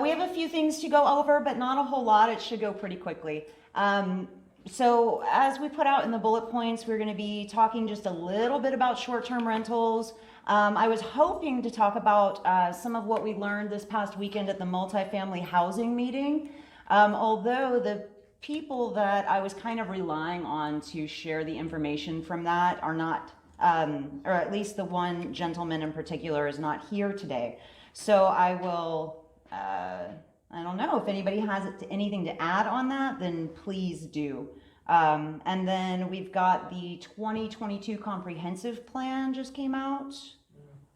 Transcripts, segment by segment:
We have a few things to go over, but not a whole lot. It should go pretty quickly. So as we put out in the bullet points, we're going to be talking just a little bit about short-term rentals. I was hoping to talk about some of what we learned this past weekend at the multifamily housing meeting, although the people that I was kind of relying on to share the information from that are not, or at least the one gentleman in particular is not here today. So I will, I don't know if anybody has anything to add on that, then please do. And then we've got the 2022 comprehensive plan just came out,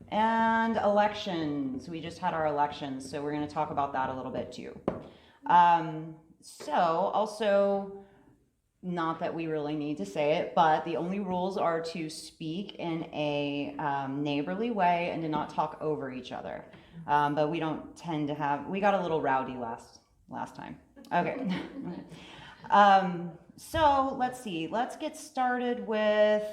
and elections. We just had our elections, so we're going to talk about that a little bit too. So also, not that we really need to say it, but the only rules are to speak in a neighborly way and to not talk over each other. But we don't tend to have, we got a little rowdy last time. Okay. So let's see, let's get started with,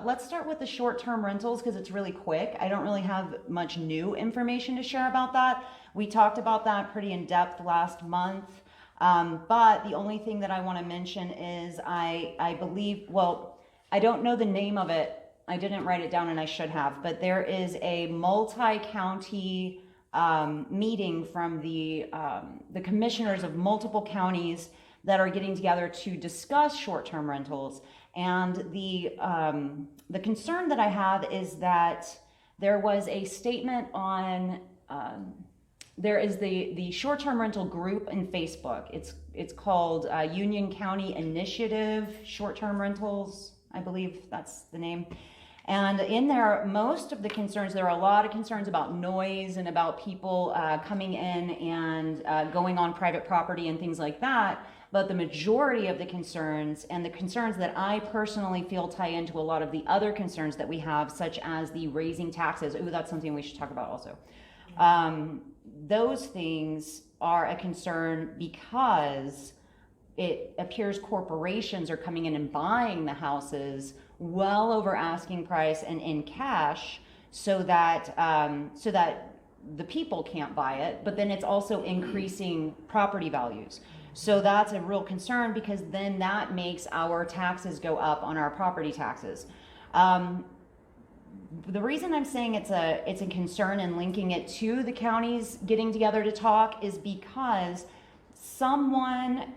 let's start with the short-term rentals because it's really quick. I don't really have much new information to share about that. We talked about that pretty in depth last month. But the only thing that I want to mention is I believe, well, I don't know the name of it. I didn't write it down and I should have, but there is a multi-county meeting from the commissioners of multiple counties that are getting together to discuss short-term rentals. And the concern that I have is that there was a statement on, there is the short-term rental group in Facebook. It's called Union County Initiative Short-Term Rentals, I believe that's the name. And in there, most of the concerns, there are a lot of concerns about noise and about people coming in and going on private property and things like that. But the majority of the concerns, and the concerns that I personally feel tie into a lot of the other concerns that we have, such as the raising taxes. Ooh, that's something we should talk about also. Those things are a concern because it appears corporations are coming in and buying the houses well over asking price and in cash, so that the people can't buy it, but then it's also increasing property values. So that's a real concern because then that makes our taxes go up on our property taxes. The reason I'm saying it's a concern and linking it to the counties getting together to talk is because someone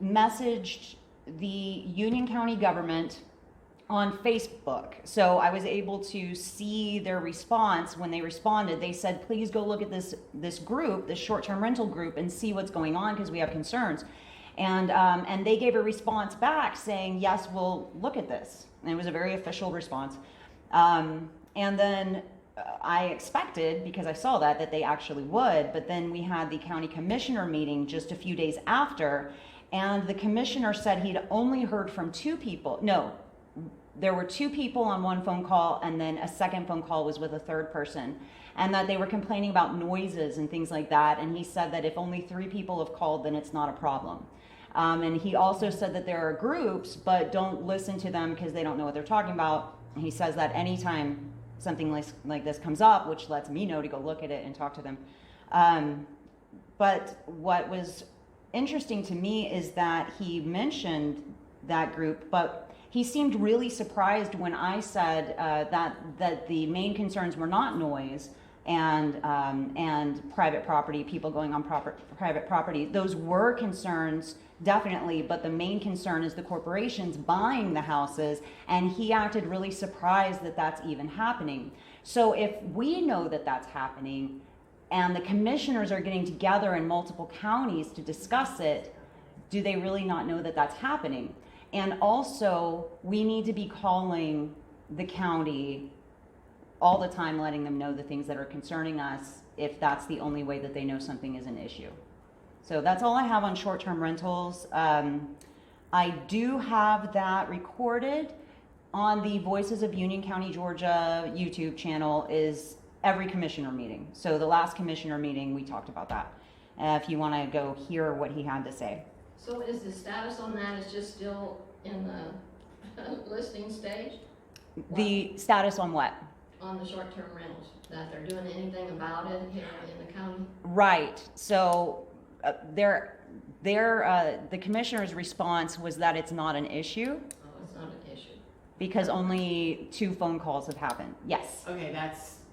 messaged the Union County government on Facebook. So I was able to see their response. When they responded, they said, please go look at this group, this short-term rental group, and see what's going on because we have concerns. And they gave a response back saying, yes, we'll look at this. And it was a very official response. And then I expected, because I saw that they actually would, but then we had the county commissioner meeting just a few days after, and the commissioner said he'd only heard from two people. No, there were two people on one phone call, and then a second phone call was with a third person, and that they were complaining about noises and things like that. And he said that if only 3 people have called, then it's not a problem. And he also said that there are groups, but don't listen to them because they don't know what they're talking about. He says that anytime something like this comes up, which lets me know to go look at it and talk to them. But what was interesting to me is that he mentioned that group, but he seemed really surprised when I said that the main concerns were not noise and private property, people going on private property. Those were concerns, definitely, but the main concern is the corporations buying the houses, and he acted really surprised that that's even happening. So if we know that that's happening, and the commissioners are getting together in multiple counties to discuss it, do they really not know that that's happening? And also, we need to be calling the county all the time, letting them know the things that are concerning us, if that's the only way that they know something is an issue. So that's all I have on short-term rentals. I do have that recorded on the Voices of Union County, Georgia YouTube channel, is every commissioner meeting. So the last commissioner meeting, we talked about that. If you want to go hear what he had to say. So is the status on that is just still in the listing stage? The status on what? on the short-term rentals, that they're doing anything about it here in the county? Right, so the commissioner's response was that it's not an issue Oh, it's not an issue. because only 2 phone calls have happened. Yes. Okay,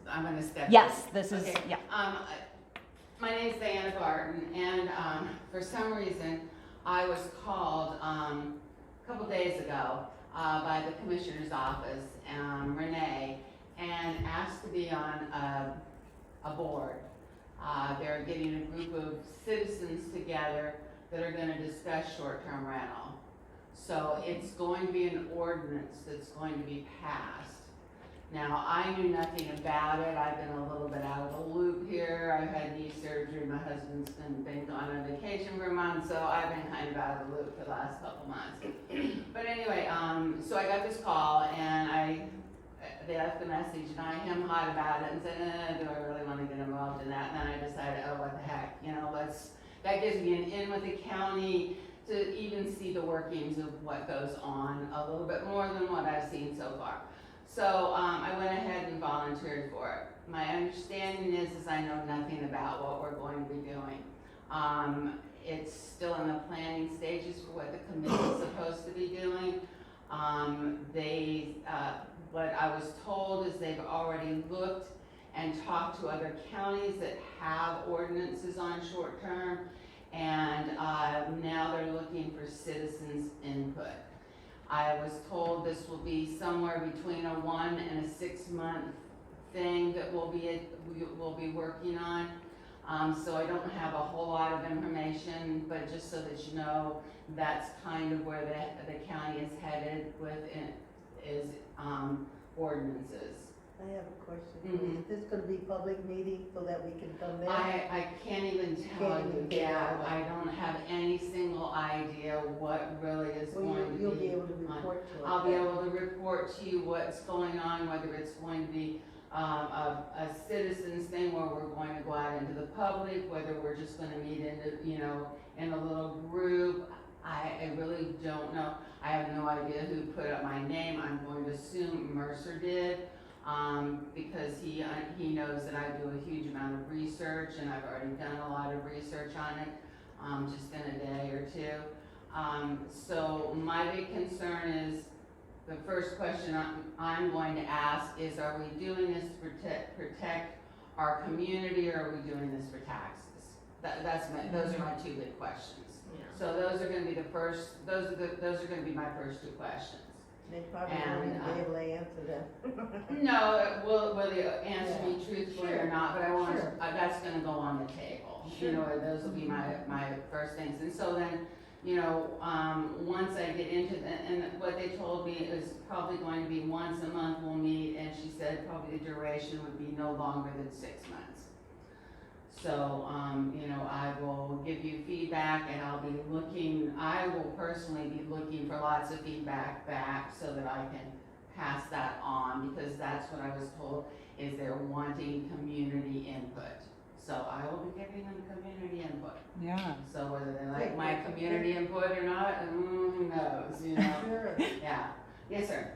I'm gonna step in. Yes, this is, Okay, yeah. My name's Diana Barton, and for some reason, I was called a couple days ago by the commissioner's office, Renee, and asked to be on a board. They're getting a group of citizens together that are gonna discuss short-term rental. So it's going to be an ordinance that's going to be passed. Now, I knew nothing about it. I've been a little bit out of the loop here. I've had knee surgery. My husband's been gone on vacation for a month, so I've been kind of out of the loop for the last couple months. But anyway, so I got this call, and they left a message, and I hemmed hot about it and said, do I really want to get involved in that? And then I decided, oh, what the heck, that gives me an in with the county to even see the workings of what goes on a little bit more than what I've seen so far. So I went ahead and volunteered for it. My understanding is I know nothing about what we're going to be doing. It's still in the planning stages for what the committee's supposed to be doing. What I was told is they've already looked and talked to other counties that have ordinances on short term, and now they're looking for citizens' input. I was told this will be somewhere between a 1 and a 6 month thing that we'll be working on. So I don't have a whole lot of information, but just so that you know, that's kind of where the county is headed with ordinances. I have a question. Mhm. Is this gonna be public meeting so that we can come there? I can't even tell Can't you even figure that. out. I don't have any single idea what really is Well, going to be. you'll be able to on. report to us. I'll be able to report to you what's going on, whether it's going to be a citizens thing where we're going to go out into the public, whether we're just gonna meet in a little group. I really don't know. I have no idea who put up my name. I'm going to assume Mercer did, because he knows that I do a huge amount of research, and I've already done a lot of research on it, just in a day or two. So my big concern is, the first question I'm going to ask is, are we doing this to protect our community, or are we doing this for taxes? Those are my 2 big questions. Yeah. So those are going to be those are going to be my first 2 questions. They probably won't even be able to answer them. No, will they answer me truthfully or Sure. not? But I want Sure. that's going to go on the table. Sure. Those will be my first things. And so then, once I get into and what they told me is probably going to be once a month we'll meet, and she said probably the duration would be no longer than 6 months. So, I will give you feedback, and I will personally be looking for lots of feedback back so that I can pass that on, because that's what I was told, is they're wanting community input. So I will be giving them community input. Yeah. So whether they like my community input or not, who knows, Sure. Yeah. Yes, sir.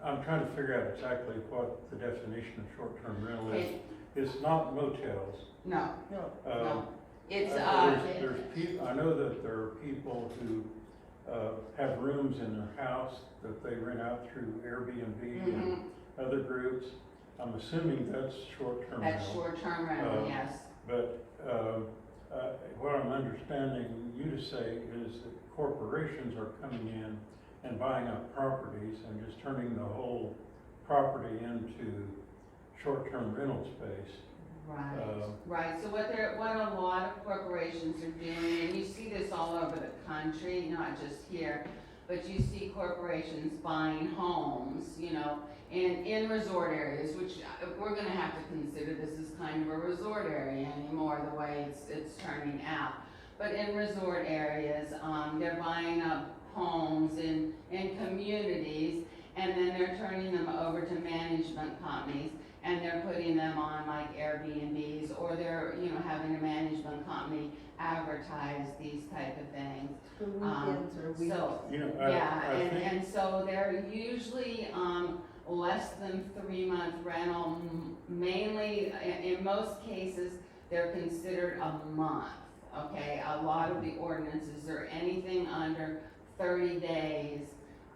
I'm trying to figure out exactly what the definition of short-term rental is. It- It's not motels. No, No. no. It's, There's people, I know that there are people who have rooms in their house that they rent out through Airbnb and mhm. other groups. I'm assuming that's short-term That's rental. short-term rental, yes. But what I'm understanding you to say is that corporations are coming in and buying up properties and just turning the whole property into short-term rental space. Right, right. So what a lot of corporations are doing, and you see this all over the country, not just here, but you see corporations buying homes, in resort areas, which we're gonna have to consider this is kind of a resort area anymore, the way it's turning out. But in resort areas, they're buying up homes in communities, and then they're turning them over to management companies, and they're putting them on like Airbnbs, or they're, having a management company advertise these type of things. For weekends or weeks. So, You know, yeah, I think and so they're usually, less than 3-month rental, mainly, in most cases, they're considered a month, okay? A lot of the ordinances are anything under 30 days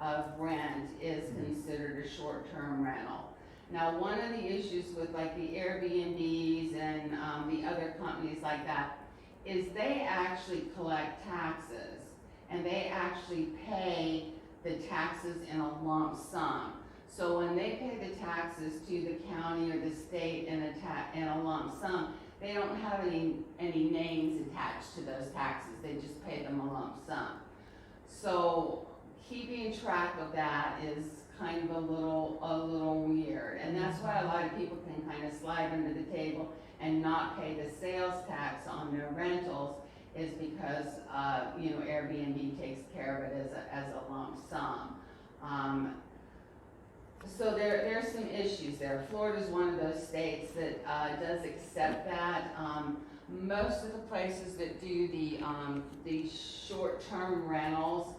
of rent is considered a short-term rental. Now, one of the issues with like the Airbnbs and the other companies like that is they actually collect taxes, and they actually pay the taxes in a lump sum. So when they pay the taxes to the county or the state in a lump sum, they don't have any names attached to those taxes. They just pay them a lump sum. So keeping track of that is kind of a little weird, and that's why a lot of people can kind of slide under the table and not pay the sales tax on their rentals, is because you know, Airbnb takes care of it as a lump sum. So there's some issues there. Florida's one of those states that does accept that. Most of the places that do the short-term rentals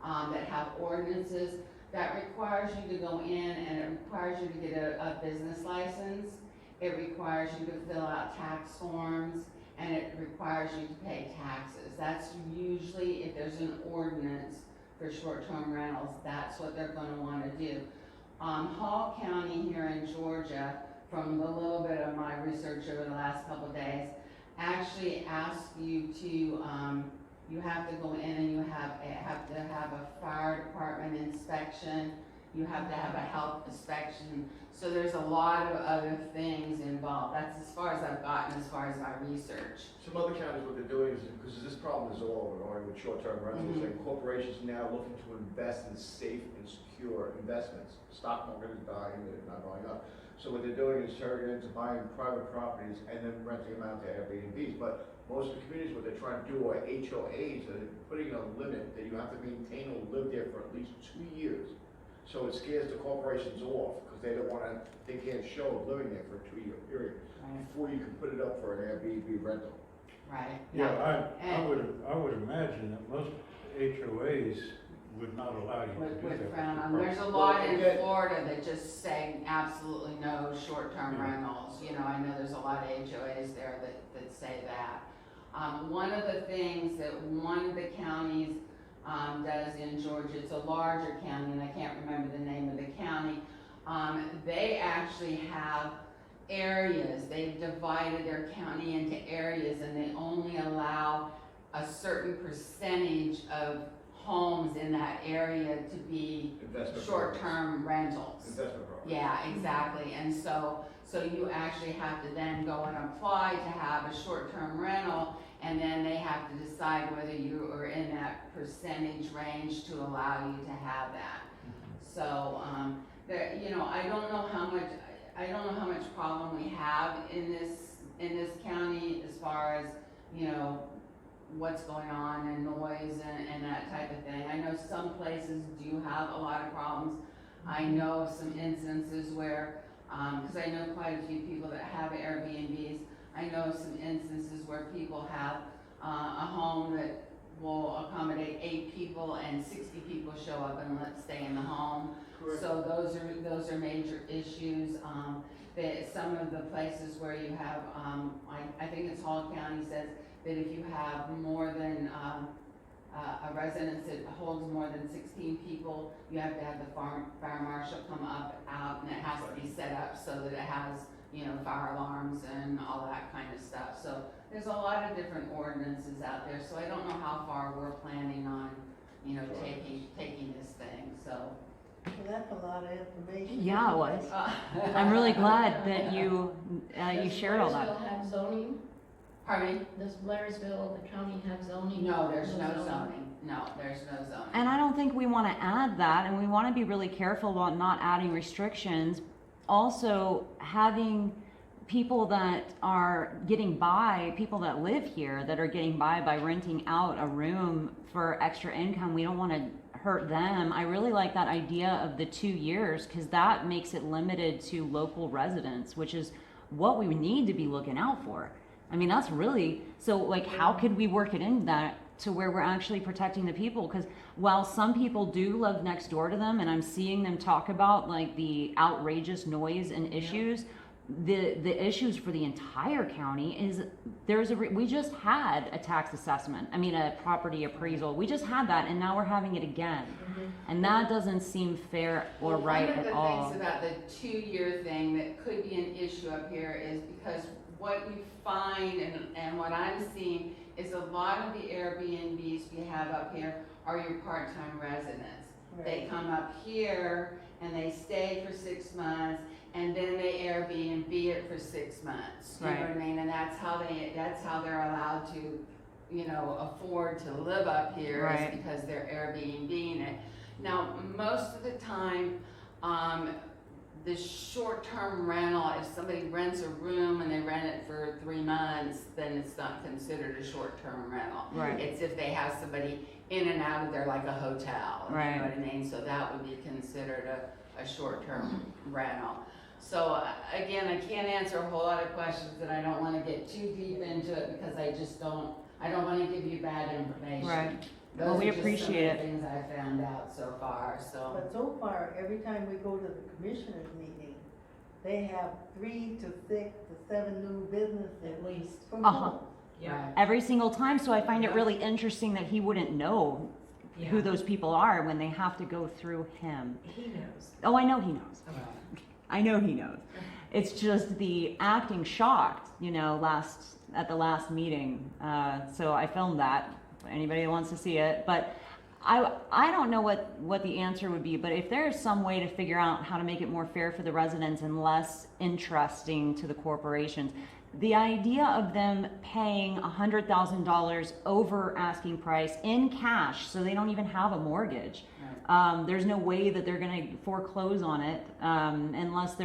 that have ordinances, that requires you to go in and it requires you to get a business license. It requires you to fill out tax forms, and it requires you to pay taxes. That's usually, if there's an ordinance for short-term rentals, that's what they're going to want to do. Hall County here in Georgia, from the little bit of my research over the last couple of days, actually asks you to, you have to go in and you have to have a fire department inspection, you have to have a health inspection, so there's a lot of other things involved. That's as far as I've gotten as far as my research. Some other counties, what they're doing is, because this problem is all over, with short-term rentals, and corporations now looking to invest in safe and secure investments. Stock market is dying, they're not going up. So what they're doing is turning it into buying private properties and then renting them out to Airbnbs. But most of the communities, what they're trying to do are HOAs, and they're putting a limit that you have to maintain or live there for at least 2 years. So it scares the corporations off, because they don't want to, they can't show living there for a 2-year period before you can put it up for an Airbnb rental. Right. Yeah, I would imagine that most HOAs would not allow you to do Would that. frown on. There's a lot in Florida that just say absolutely no short-term rentals. You know, I know there's a lot of HOAs there that say that. One of the things that one of the counties does in Georgia, it's a larger county, and I can't remember the name of the county, they actually have areas. They've divided their county into areas, and they only allow a certain percentage of homes in that area to be short-term rentals. Investment properties. Yeah, exactly. And so you actually have to then go and apply to have a short-term rental, and then they have to decide whether you are in that percentage range to allow you to have that. So, you know, I don't know how much problem we have in this county as far as, you know, what's going on and noise and that type of thing. I know some places do have a lot of problems. I know of some instances where, because I know quite a few people that have Airbnbs, I know of some instances where people have a home that will accommodate 8 people and 60 people show up and let's stay in the home. Correct. So those are major issues. Some of the places where you have, I think it's Hall County says that if you have more than a residence that holds more than 16 people, you have to have the fire marshal come out, and it has to be set up so that it has, you know, fire alarms and all that kind of stuff. So there's a lot of different ordinances out there. So I don't know how far we're planning on, you know, taking this thing. So. Well, that's a lot of information. Yeah, it was. I'm really glad that you shared all that. Does Blairsville have zoning? Pardon me? Does Blairsville, the county, have zoning? No, there's no zoning. No, there's no zoning. And I don't think we want to add that, and we want to be really careful about not adding restrictions. Also, having people that are getting by, people that live here that are getting by renting out a room for extra income, we don't want to hurt them. I really like that idea of the 2 years, because that makes it limited to local residents, which is what we need to be looking out for. I mean, that's really, so like, how could we work it in that to where we're actually protecting the people. Because while some people do live next door to them, and I'm seeing them talk about like the outrageous noise and issues, the issues for the entire county is we just had a tax assessment. I mean, a property appraisal. We just had that, and now we're having it again, and that doesn't seem fair or right at all. One of the things about the 2-year thing that could be an issue up here is because what we find and what I'm seeing is a lot of the Airbnbs we have up here are your part-time residents. Right. They come up here and they stay for 6 months, and then they Airbnb it for 6 months. You know what I mean? And that's how they're allowed to, you know, afford to live up here, Right. is because they're Airbnb-ing it. Now, most of the time, the short-term rental, if somebody rents a room and they rent it for 3 months, then it's not considered a short-term rental. Right. It's if they have somebody in and out of there like a hotel. Right. You know what I mean? So that would be considered a short-term rental. So again, I can't answer a whole lot of questions, and I don't want to get too deep into it because I don't want to give you bad information. Right. Those Well, we are just appreciate some of the things I found out so far, so. But so far, every time we go to the commissioners meeting, they have 3 to 6 to 7 new businesses. At least. From Uh-huh. home. Yeah. Every single time. So I find it really interesting that he wouldn't know who Yeah. those people are when they have to go through him. He knows. Oh, I know he knows. Okay. I know he knows. It's just the acting shocked, you know, at the last meeting. So I filmed that. For anybody that wants to see it, but I don't know what the answer would be. But if there is some way to figure out how to make it more fair for the residents and less interesting to the corporations, the idea of them paying $100,000 over asking price in cash, so they don't even have a mortgage. There's no way that they're going to foreclose on it unless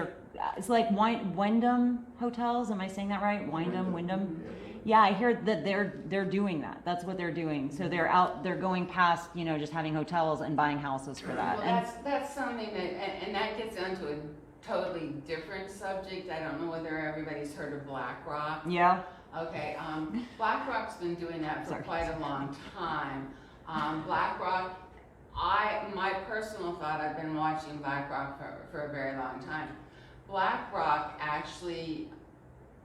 it's like Wyndham Hotels. Am I saying that right? Wyndham. Yeah, I hear that they're doing that. That's what they're doing. So they're going past, you know, just having hotels and buying houses for that. Well, that's something and that gets into a totally different subject. I don't know whether everybody's heard of BlackRock. Yeah. Okay, BlackRock's been doing that for Sorry. quite a long time. BlackRock, my personal thought, I've been watching BlackRock for a very long time. BlackRock actually,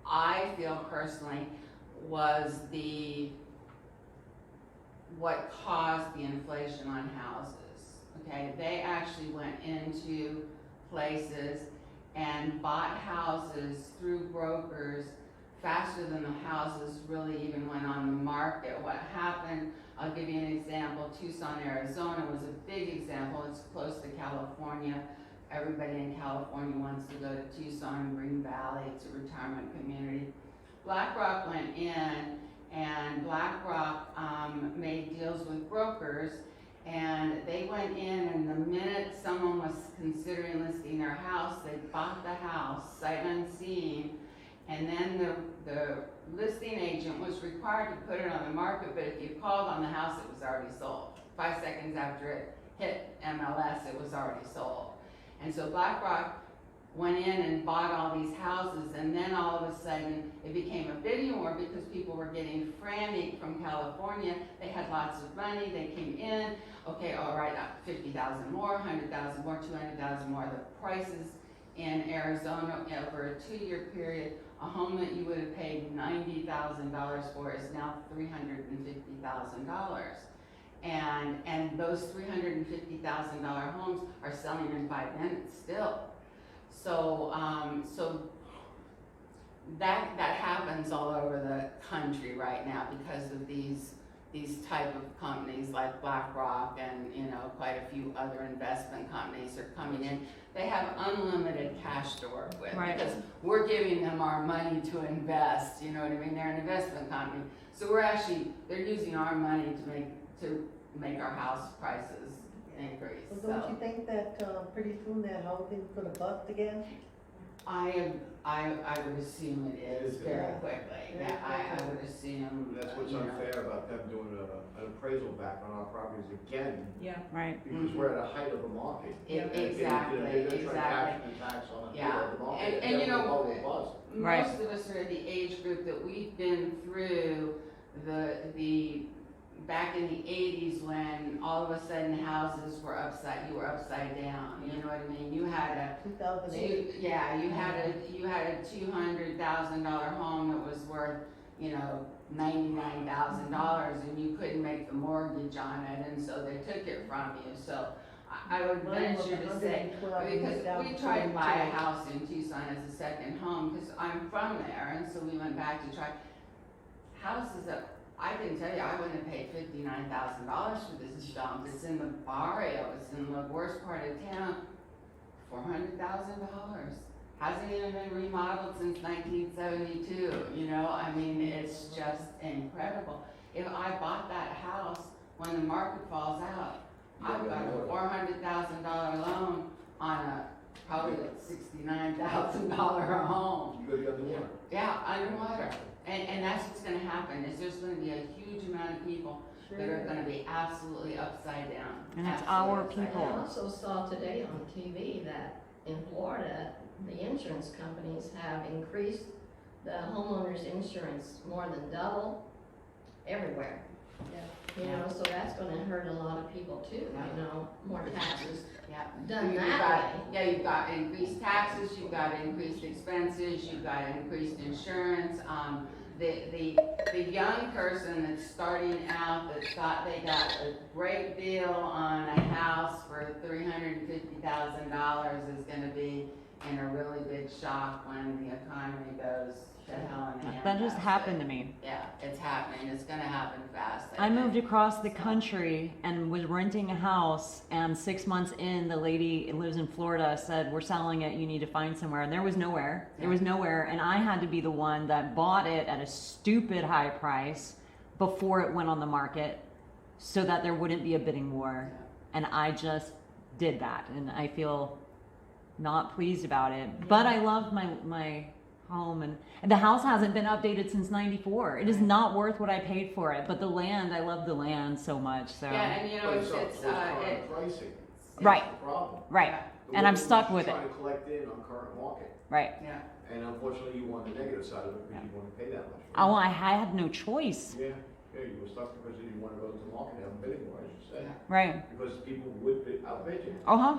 I feel personally, was what caused the inflation on houses. Okay, they actually went into places and bought houses through brokers faster than the houses really even went on the market. What happened, I'll give you an example. Tucson, Arizona was a big example. It's close to California. Everybody in California wants to go to Tucson, Green Valley. It's a retirement community. BlackRock went in, and BlackRock made deals with brokers, and they went in, and the minute someone was considering listing their house, they bought the house sight unseen, and then the listing agent was required to put it on the market, but if you called on the house, it was already sold. 5 seconds after it hit MLS, it was already sold. And so BlackRock went in and bought all these houses, and then all of a sudden it became a bidding war because people were getting frantic from California. They had lots of money, they came in, okay, all right, 50,000 more, 100,000 more, 200,000 more. The prices in Arizona over a 2-year period, a home that you would have paid $90,000 for is now $350,000. And those $350,000 homes are selling in 5 minutes still. So that happens all over the country right now because of these type of companies like BlackRock and, you know, quite a few other investment companies are coming in. They have unlimited cash to work with, Right. because we're giving them our money to invest. You know what I mean? They're an investment company, so they're using our money to make our house prices increase. So don't you think that pretty soon that housing's gonna bust again? I would assume it is very quickly. Very Yeah, I quickly. would assume. That's what's you know. unfair about them doing an appraisal back on our properties again, Yeah. Right. because we're at a height of the market. Exactly, They're trying to exactly. capture the tax on the Yeah. of the market. And you know, Bubble bust. Right. Most of us are the age group that we've been through the back in the 80s when all of a sudden houses were you were upside down, you know what I mean? You had a 2008. you had a $200,000 home that was worth, you know, $99,000 and you couldn't make the mortgage on it, and so they took it from you. So I would Mine was venture to say, 112, because we tried to buy a house in Tucson as a second home, because I'm from there, and so we went back to try houses that, I can tell you, I wouldn't have paid $59,000 for this dump. It's in the barrio, it's in the worst part of town, $400,000. Hasn't even been remodeled since 1972, you know, I mean, it's just incredible. If I bought that house when the market falls out, I've got a $400,000 loan on a probably like $69,000 home. You go the underwater. Yeah, underwater. And that's what's gonna happen, is there's gonna be a huge amount of people that are gonna be absolutely upside down. And it's Absolutely our upside people. I down. also saw today on TV that in Florida, the insurance companies have increased the homeowner's insurance more than double everywhere. You know, so that's gonna hurt a lot of people too, you know, more taxes Yeah. done You've that got- way. Yeah, you've got increased taxes, you've got increased expenses, you've got increased insurance. The young person that's starting out that thought they got a great deal on a house for $350,000 is gonna be in a really big shock when the economy goes to hell in a handbasket. That just happened to me. Yeah, it's happening, it's gonna happen fast. I moved across the country and was renting a house, and 6 months in, the lady who lives in Florida said, "We're selling it, you need to find somewhere." And there was nowhere. There was nowhere, and I had to be the one that bought it at a stupid high price before it went on the market so that there wouldn't be a bidding war. And I just did that, and I feel not pleased about it. But I love my home, and the house hasn't been updated since '94. It is not worth what I paid for it, but the land, I love the land so much. So Yeah, and you know, But it's, current pricing. Right. That's the problem. right, The and I'm one stuck you're with it. Trying to collect in on current market, Right. yeah. and unfortunately you want the negative side of it because you want to pay that much. Oh, I had no choice. Yeah, you were stuck because you didn't want to go to the market and have a bidding war, as you said, Yeah. Right. because people would outbid you. Uh-huh.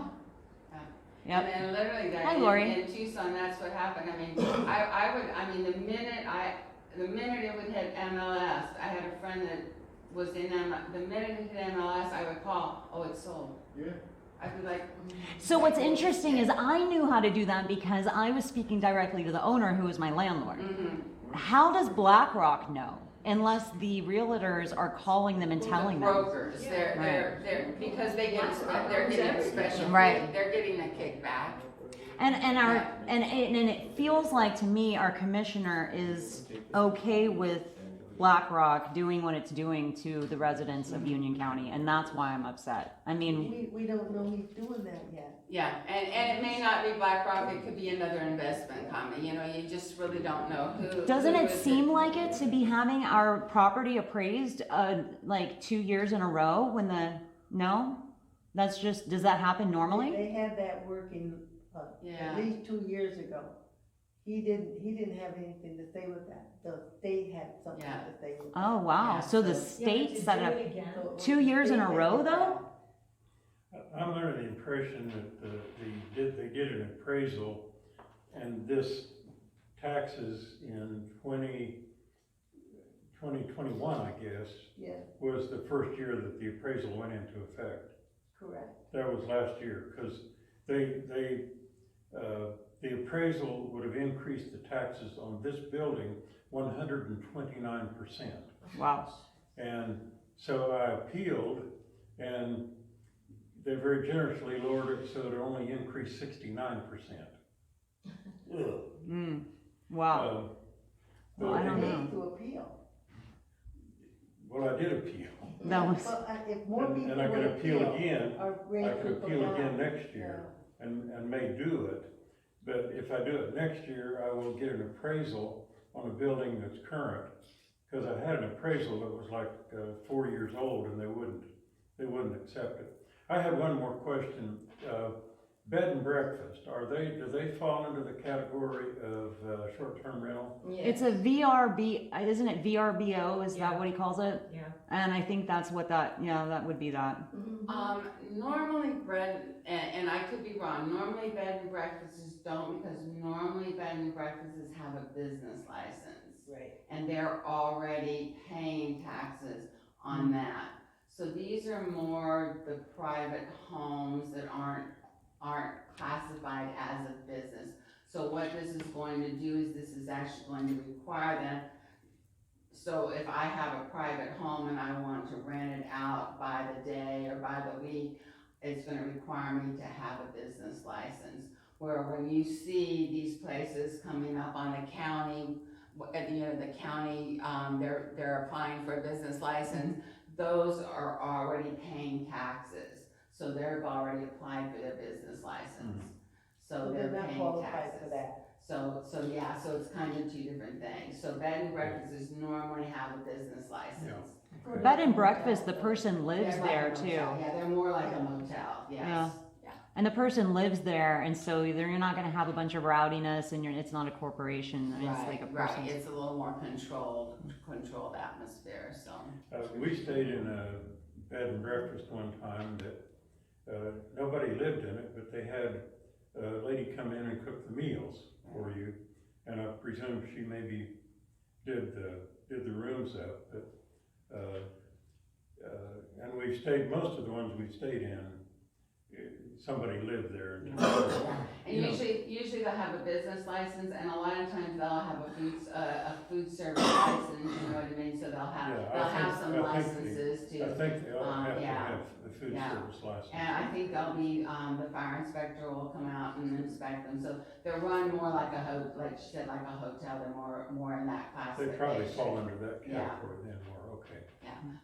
Yep. And literally Hi, that, Lori. in Tucson, that's what happened. I mean, the minute it would hit MLS, I had a friend that was in the minute it hit MLS, I would call, oh, it's sold. Yeah. I'd be like. So what's interesting is I knew how to do that because I was speaking directly to the owner, who was my landlord. Mm-hmm. How does BlackRock know unless the realtors are calling them and telling them? Brokers, they're, because they're getting a special, Right. they're getting a kickback. And it feels like to me our commissioner is okay with BlackRock doing what it's doing to the residents of Union County, and that's why I'm upset. I mean, We don't know he's doing that yet. Yeah, and it may not be BlackRock, it could be another investment company, you know, you just really don't know who. doesn't who it is seem like it to be having our property appraised like 2 years in a row when no? That's just, does that happen normally? They had that working, Yeah. at least 2 years ago. He didn't have anything to say with that. The state had something Yeah. to say with that. Oh, wow. Yeah, So the so- state set it up So 2 years in a they row had though? I'm under the impression that they did an appraisal, and this taxes in 2021, I guess, Yeah, was the first year that the appraisal went into effect. correct. That was last year, because the appraisal would have increased the taxes on this building 129%. Wow. And so I appealed, and they very generously lowered it so it only increased 69%. Wow. Well, I don't They know. need to appeal. Well, I did appeal, That was, But if more people and I could would appeal again. our I rate could would go appeal down. again next year, and may do it. But if I do it next year, I will get an appraisal on a building that's current. Because I had an appraisal that was like 4 years old, and they wouldn't accept it. I have one more question. bed and breakfast, do they fall into the category of short-term rental? It's a VRB, isn't it VRBO? Is Yeah. that what he calls it? Yeah. And I think that's what that would be that. Normally and I could be wrong, normally bed and breakfasts don't, because normally bed and breakfasts have a business license. Right. And they're already paying taxes on that. So these are more the private homes that aren't classified as a business. So what this is going to do is this is actually going to require them. So if I have a private home and I want to rent it out by the day or by the week, it's gonna require me to have a business license. Where when you see these places coming up on the county, the county, they're applying for a business license, those are already paying taxes. So they've already applied for their business license. So they're not paying qualified taxes. for that. So it's kind of two different things. So bed and breakfasts normally have a business license. Bed and breakfast, the person lives They're like there a too. motel. Yeah, they're more like a motel, yes. Yeah. And the person lives there, and so you're not going to have a bunch of rowdiness, and it's not a corporation. It's like a person. Right, it's a little more controlled atmosphere, so. We stayed in a bed and breakfast one time that nobody lived in it, but they had a lady come in and cook the meals for you, and I presume she maybe did the rooms up, but and we stayed, most of the ones we stayed in, somebody lived there. And usually they'll have a business license, and a lot of times they'll have a food service license, you know what I mean? So they'll have some licenses too. I think they all have to yeah. have the food service license. And I think they'll be, the fire inspector will come out and inspect them, so they're run more like like she said, like a hotel, they're more in that They classification. probably fall under that category then, more, okay.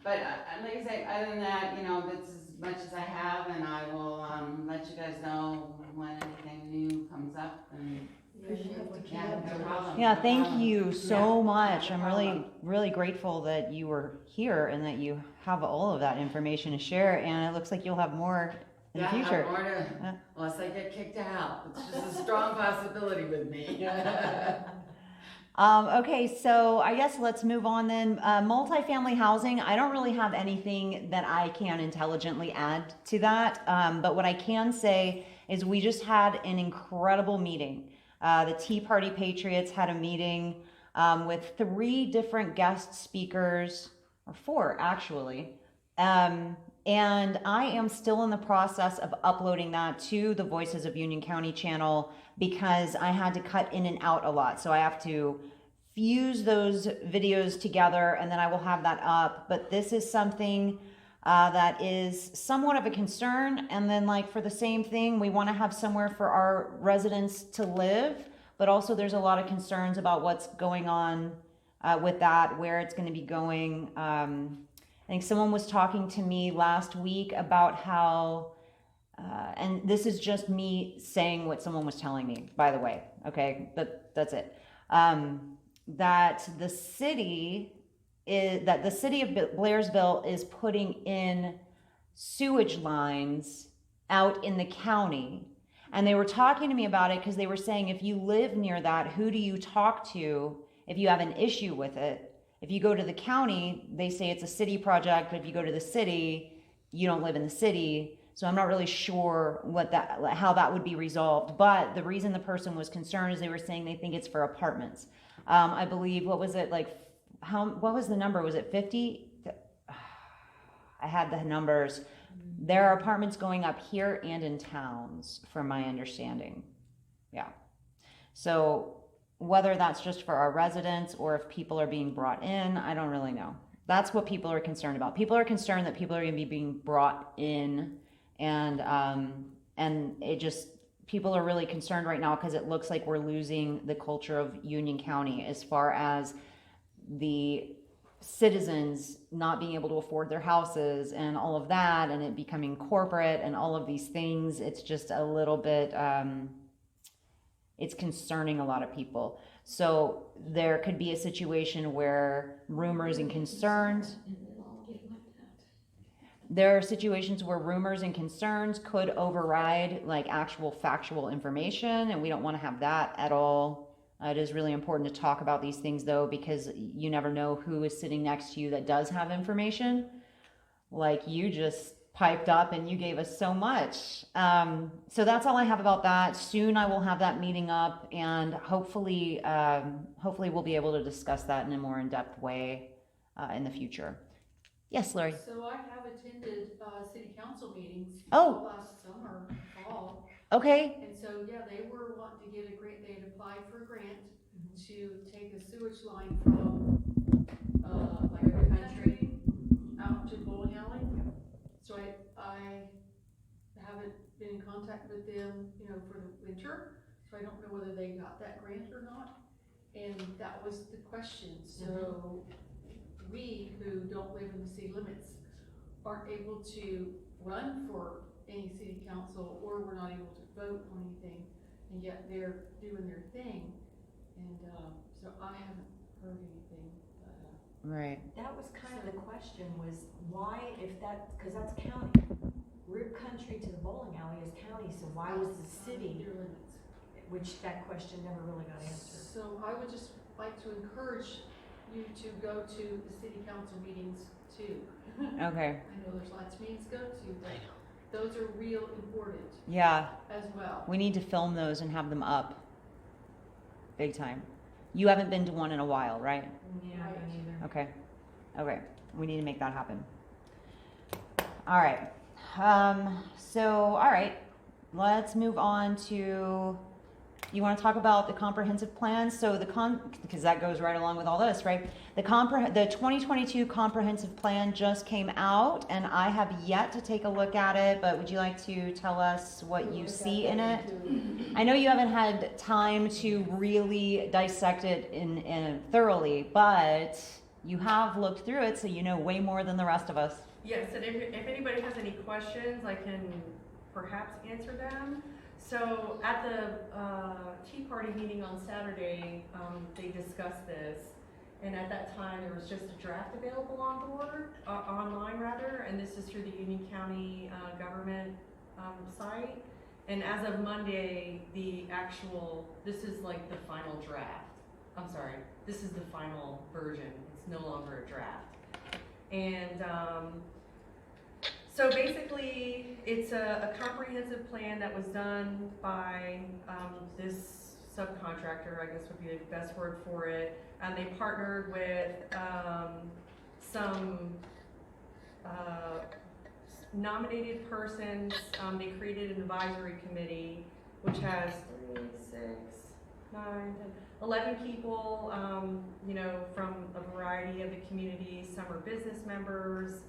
But like I say, other than that, that's as much as I have, and I will, let you guys know when anything new comes up, and no problem. Yeah, no thank problem. you so Yeah, much. no I'm problem. really grateful that you were here and that you have all of that information to share. And it looks like you'll have more in the future. I have more unless I get kicked out. It's just a strong possibility with me. Okay, so I guess let's move on then. Multifamily housing, I don't really have anything that I can intelligently add to that. But what I can say is we just had an incredible meeting. The Tea Party Patriots had a meeting with 3 different guest speakers, or 4 actually. And I am still in the process of uploading that to the Voices of Union County channel because I had to cut in and out a lot. So I have to fuse those videos together and then I will have that up. But this is something that is somewhat of a concern. And then like for the same thing, we want to have somewhere for our residents to live, but also there's a lot of concerns about what's going on with that, where it's going to be going. I think someone was talking to me last week about how, and this is just me saying what someone was telling me, by the way, okay, but that's it. That the city of Blairsville is putting in sewage lines out in the county. And they were talking to me about it because they were saying, if you live near that, who do you talk to if you have an issue with it? If you go to the county, they say it's a city project, but if you go to the city, you don't live in the city. So I'm not really sure how that would be resolved. But the reason the person was concerned is they were saying they think it's for apartments. I believe, what was it, what was the number? Was it 50? I had the numbers. There are apartments going up here and in towns, from my understanding. Yeah. So whether that's just for our residents or if people are being brought in, I don't really know. That's what people are concerned about. People are concerned that people are going to be being brought in, and people are really concerned right now because it looks like we're losing the culture of Union County as far as the citizens not being able to afford their houses and all of that, and it becoming corporate and all of these things. It's just a little bit, it's concerning a lot of people. So there could be a situation where rumors and concerns. there are situations where rumors and concerns could override like actual factual information, and we don't want to have that at all. It is really important to talk about these things though, because you never know who is sitting next to you that does have information. Like you just piped up and you gave us so much. So that's all I have about that. Soon I will have that meeting up, and hopefully we'll be able to discuss that in a more in-depth way in the future. Yes, Larry. So I have attended, city council meetings. Oh. Last summer, fall, Okay. and so, yeah, they were wanting to get a grant, they had applied for a grant to take a sewage line from, like a country out to bowling alley. So I haven't been in contact with them, you know, for the winter, so I don't know whether they got that grant or not. And that was the question, so we who don't live in the city limits aren't able to run for any city council, or we're not able to vote on anything, and yet they're doing their thing. And so I haven't heard anything. Right. That was kind of the question, was why, if that, because that's county. We're country to the bowling alley is county, so why was the city, Your limits. which that question never really got answered. So I would just like to encourage you to go to the city council meetings too. Okay. I know there's lots of meetings to go to, but those are real important Yeah. as well. We need to film those and have them up. Big time. You haven't been to one in a while, right? Yeah, Right. me neither. Okay. Okay. We need to make that happen. All right. So, all right. Let's move on to, you want to talk about the comprehensive plan? So because that goes right along with all this, right? The 2022 comprehensive plan just came out, and I have yet to take a look at it, but would you like to tell us what you see in it? I know you haven't had time to really dissect it in thoroughly, but you have looked through it, so you know way more than the rest of us. Yes, and if anybody has any questions, I can perhaps answer them. So at the Tea Party meeting on Saturday, they discussed this, and at that time there was just a draft available online rather, and this is through the Union County government site. And as of Monday, this is like the final draft. I'm sorry, this is the final version. It's no longer a draft. And so basically, it's a comprehensive plan that was done by this subcontractor, I guess would be the best word for it. And they partnered with some nominated persons. They created an advisory committee, which has 3, 6, 9, 10, 11 people, you know, from a variety of the communities. Some are business members.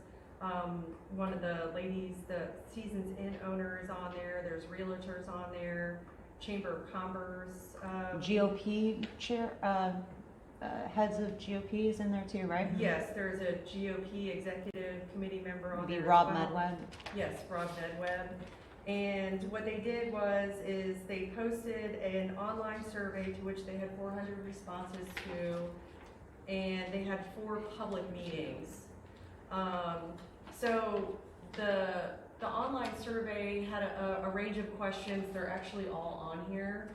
One of the ladies, the Seasons Inn owner is on there. There's realtors on there. Chamber of Commerce. GOP chair, heads of GOP is in there too, right? Yes, there's a GOP executive committee member on there. Maybe as Rob well. Medwed. Yes, Rob Medwed. And what they did is they posted an online survey to which they had 400 responses to, and they had 4 public meetings. So the online survey had a range of questions. They're actually all on here.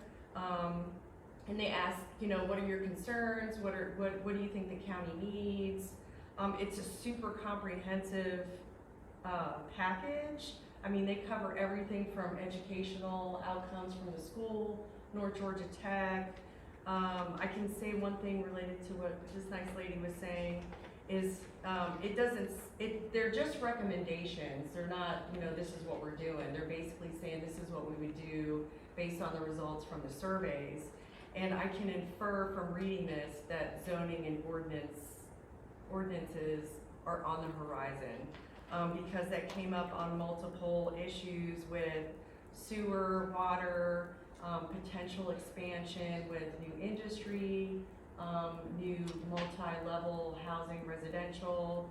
And they asked, you know, what are your concerns? What do you think the county needs? It's a super comprehensive package. I mean, they cover everything from educational outcomes from the school, North Georgia Tech. I can say one thing related to what this nice lady was saying is they're just recommendations. They're not, you know, this is what we're doing. They're basically saying this is what we would do based on the results from the surveys. And I can infer from reading this that zoning and ordinances are on the horizon, because that came up on multiple issues with sewer, water, potential expansion with new industry, new multi-level housing, residential.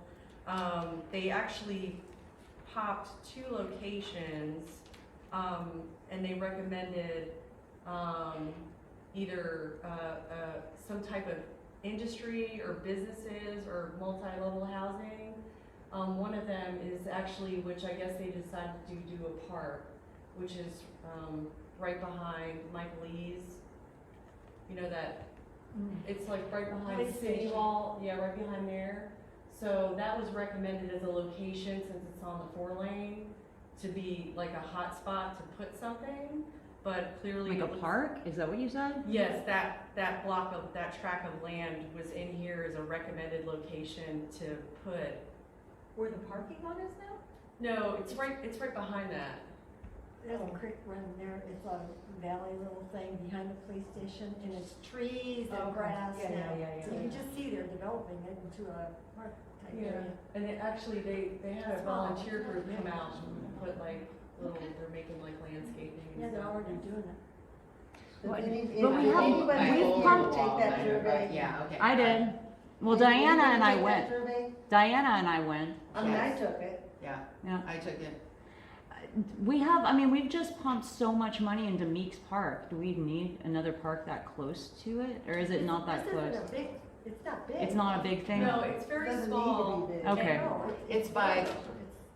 They actually popped 2 locations, and they recommended either some type of industry or businesses or multi-level housing. One of them is actually, which I guess they decided to do a park, which is, right behind Michael Lee's. You know that, it's like right behind Police City station. Hall, yeah, right behind there. So that was recommended as a location, since it's on the 4-lane, to be like a hot spot to put something, but clearly. Like a it was- park? Is that what you said? Yes, that block of, that tract of land was in here as a recommended location to put. Where the parking lot is now? No, it's right behind that. There's a creek running there, it's a valley little thing behind the police station, and it's trees and Okay. grass Yeah, now. yeah. So you can just see they're developing it into a park type area. And it actually, they had a It's small. volunteer group come out and put like little, they're making like landscaping Yeah, and they're stuff. already doing it. But- If any- but we if have- anybody we've wants pumped- to take that survey. Yeah, okay. I did. Well, Anybody Diana and I take that went. survey? Diana and I went. I mean, I Yes. took it. Yeah, Yeah. I took it. We've just pumped so much money into Meeks Park. Do we need another park that close to it? Or is it not that This close? isn't a big, it's not big. It's not a big thing? No, it's very Doesn't need to small. be big. Okay. No, It's by it's-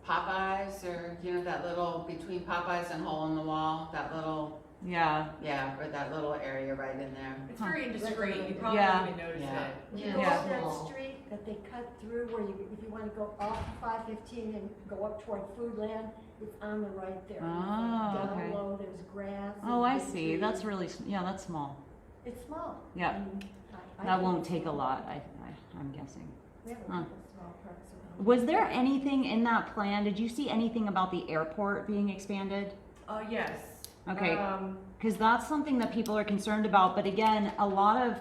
Popeyes, or, you know, that little, between Popeyes and Hole in the Wall, that little, Yeah. yeah, or that little area right in there. It's very indiscreet, you probably Yeah. don't even notice Yeah. it. You go Yeah. up that street that they cut through where you, if you wanna go off 515 and go up toward Foodland, it's on the right there. Oh, okay. Down low, there's grass. Oh, and I big see. That's trees. really, yeah, that's small. It's small. Yeah. I That think won't it's take a small. lot, I'm guessing. We have a Huh. couple small parks around. Was there anything in that plan? Did you see anything about the airport being expanded? Yes. Okay. Um, Because that's something that people are concerned about. But again, a lot of,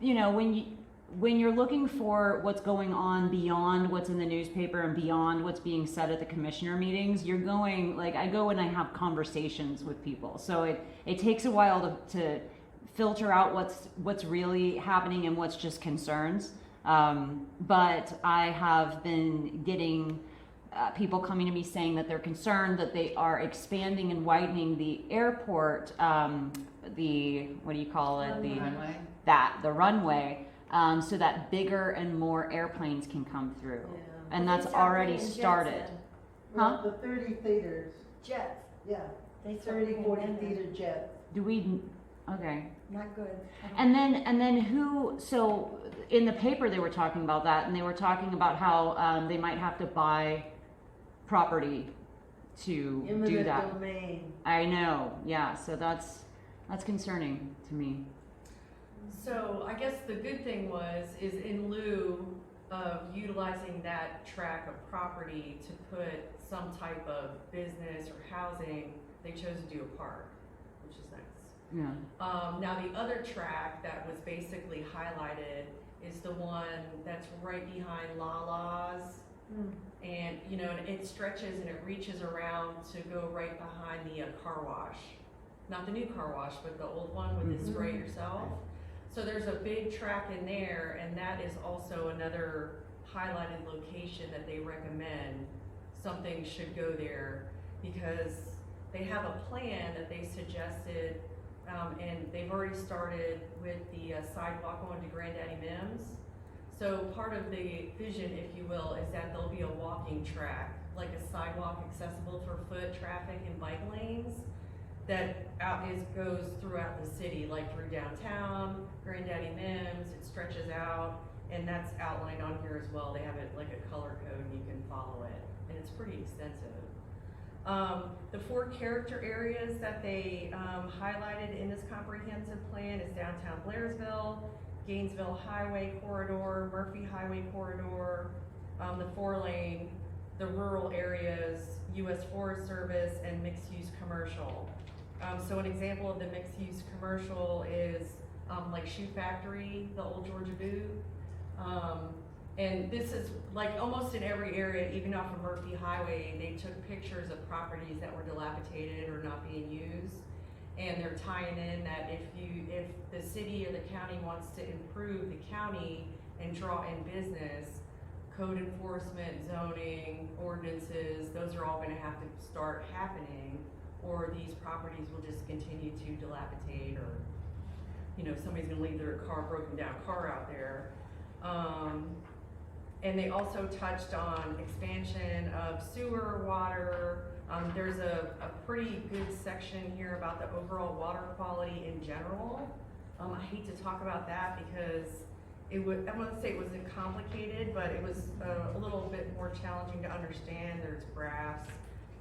when you're looking for what's going on beyond what's in the newspaper and beyond what's being said at the commissioner meetings, you're going, like, I go and I have conversations with people. So it takes a while to filter out what's really happening and what's just concerns. But I have been getting people coming to me saying that they're concerned that they are expanding and widening the airport, what do you call it? Runway? The runway, so that bigger and more airplanes can come through. Yeah. And They that's start already bringing jets started. in. Huh? Well, the 30 theaters, Jets, yeah, they start 30, bringing 40 them in. theater jets. Do we, okay. Not good. And then who, so in the paper they were talking about that, and they were talking about how they might have to buy property to do Eminent that. domain. I know, yeah, so that's concerning to me. So I guess the good thing is in lieu of utilizing that tract of property to put some type of business or housing, they chose to do a park, which is nice. Yeah. Now the other tract that was basically highlighted is the one that's right behind Lala's. And, it stretches and it reaches around to go right behind the car wash. Not the new car wash, but the old one with the spray yourself. So there's a big tract in there, and that is also another highlighted location that they recommend something should go there, because they have a plan that they suggested, and they've already started with the sidewalk going to Granddaddy Mims. So part of the vision, if you will, is that there'll be a walking track, like a sidewalk accessible for foot traffic and bike lanes that goes throughout the city, like through downtown, Granddaddy Mims, it stretches out, and that's outlined on here as well. They have it like a color code and you can follow it, and it's pretty extensive. The 4 character areas that they highlighted in this comprehensive plan is downtown Blairsville, Gainesville Highway Corridor, Murphy Highway Corridor, the 4-lane, the rural areas, U.S. Forest Service, and mixed-use commercial. So an example of the mixed-use commercial is like Shoe Factory, the old Georgia Boot. And this is like almost in every area, even off of Murphy Highway, they took pictures of properties that were dilapidated or not being used. And they're tying in that if the city or the county wants to improve the county and draw in business, code enforcement, zoning, ordinances, those are all gonna have to start happening, or these properties will just continue to dilapidate, or, somebody's gonna leave their broken down car out there. And they also touched on expansion of sewer, water. There's a pretty good section here about the overall water quality in general. I hate to talk about that because I wouldn't say it wasn't complicated, but it was a little bit more challenging to understand. There's graphs,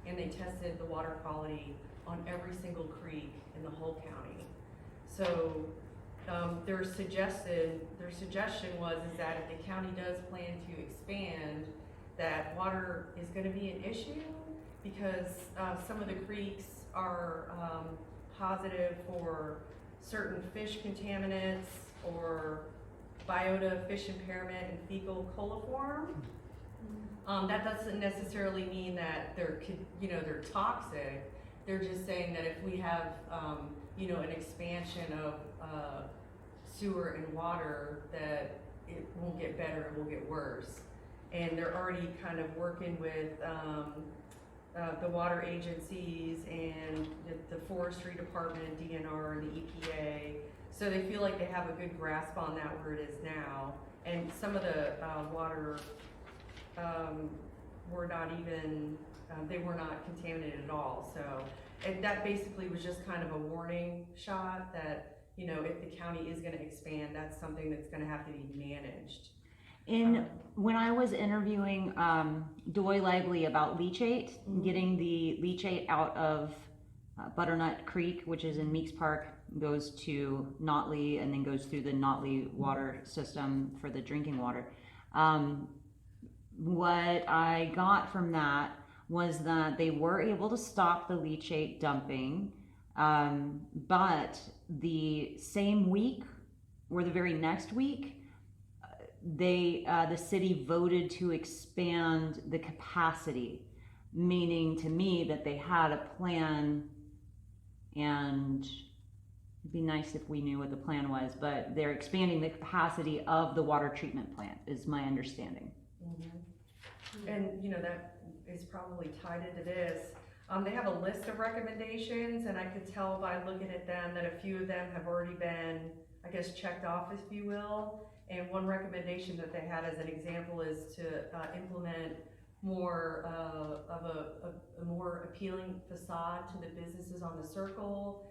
and they tested the water quality on every single creek in the whole county. So their suggestion was that if the county does plan to expand, that water is going to be an issue because some of the creeks are positive for certain fish contaminants or biota, fish impairment, and fecal coliform. That doesn't necessarily mean that they're toxic. They're just saying that if we have an expansion of sewer and water, that it won't get better, it will get worse. And they're already kind of working with the water agencies and the forestry department, DNR, and the EPA. So they feel like they have a good grasp on that where it is now. And some of the water were not even, they were not contaminated at all. So that basically was just kind of a warning shot that, if the county is going to expand, that's something that's going to have to be managed. When I was interviewing Doy Lively about leachate, getting the leachate out of Butternut Creek, which is in Meeks Park, goes to Notley and then goes through the Notley water system for the drinking water. What I got from that was that they were able to stop the leachate dumping, but the same week or the very next week, the city voted to expand the capacity, meaning to me that they had a plan, and it'd be nice if we knew what the plan was, but they're expanding the capacity of the water treatment plant, is my understanding. And that is probably tied into this. They have a list of recommendations, and I could tell by looking at them that a few of them have already been, I guess, checked off, if you will. And one recommendation that they had as an example is to implement more of a more appealing facade to the businesses on the circle.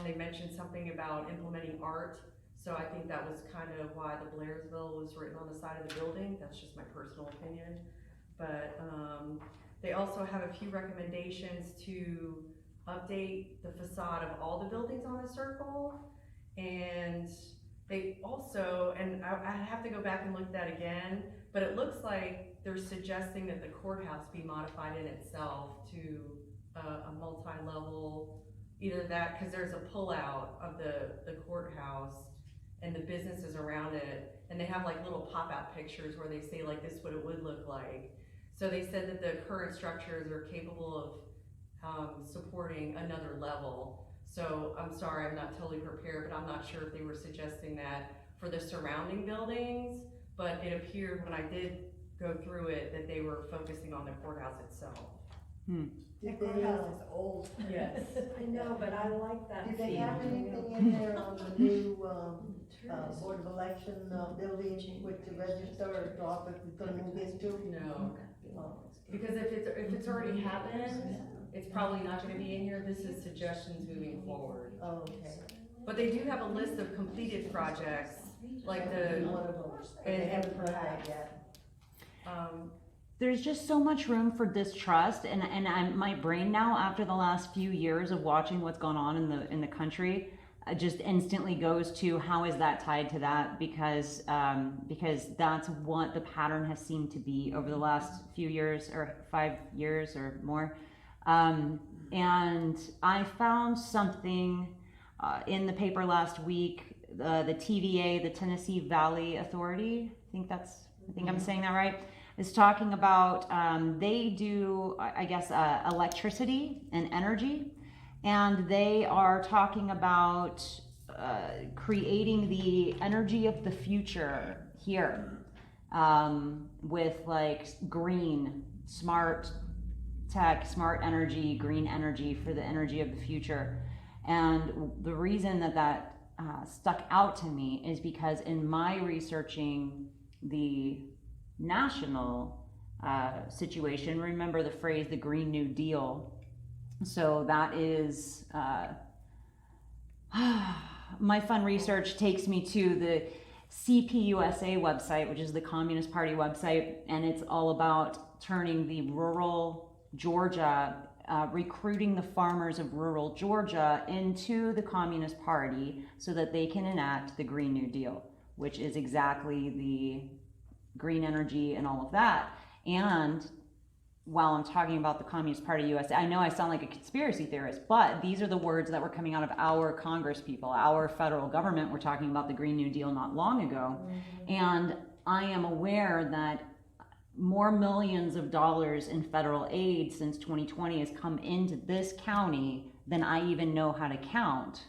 They mentioned something about implementing art. So I think that was kind of why the Blairsville was written on the side of the building. That's just my personal opinion. But they also have a few recommendations to update the facade of all the buildings on the circle. And they also, and I have to go back and look at that again, but it looks like they're suggesting that the courthouse be modified in itself to a multi-level, either that, because there's a pullout of the courthouse and the businesses around it, and they have like little pop-out pictures where they say like this is what it would look like. So they said that the current structures are capable of supporting another level. So I'm sorry, I'm not totally prepared, but I'm not sure if they were suggesting that for the surrounding buildings, but it appeared when I did go through it that they were focusing on the courthouse itself. The courthouse is old. Yes. I know, but I like that. Do they feel. have anything in there on the new, Board of Election, building with the register or the office is gonna move into? No, because if it's already happened, it's probably not gonna be in here. This is suggestions moving forward. Oh, okay. But they do have a list of completed projects, like the, One of them, they haven't heard that yet. There's just so much room for distrust, and my brain now, after the last few years of watching what's gone on in the country, just instantly goes to how is that tied to that, because that's what the pattern has seemed to be over the last few years or 5 years or more. And I found something in the paper last week, the TVA, the Tennessee Valley Authority, I think I'm saying that right, is talking about, they do, I guess, electricity and energy, and they are talking about creating the energy of the future here, with like green, smart tech, smart energy, green energy for the energy of the future. And the reason that stuck out to me is because in my researching the national situation. Remember the phrase, the Green New Deal. So that is, my fun research takes me to the CPUSA website, which is the Communist Party website, and it's all about turning the rural Georgia, recruiting the farmers of rural Georgia into the Communist Party so that they can enact the Green New Deal, which is exactly the green energy and all of that. And while I'm talking about the Communist Party USA, I know I sound like a conspiracy theorist, but these are the words that were coming out of our Congress people, our federal government. We're talking about the Green New Deal not long ago. Mm-hmm. And I am aware that more millions of dollars in federal aid since 2020 has come into this county than I even know how to count,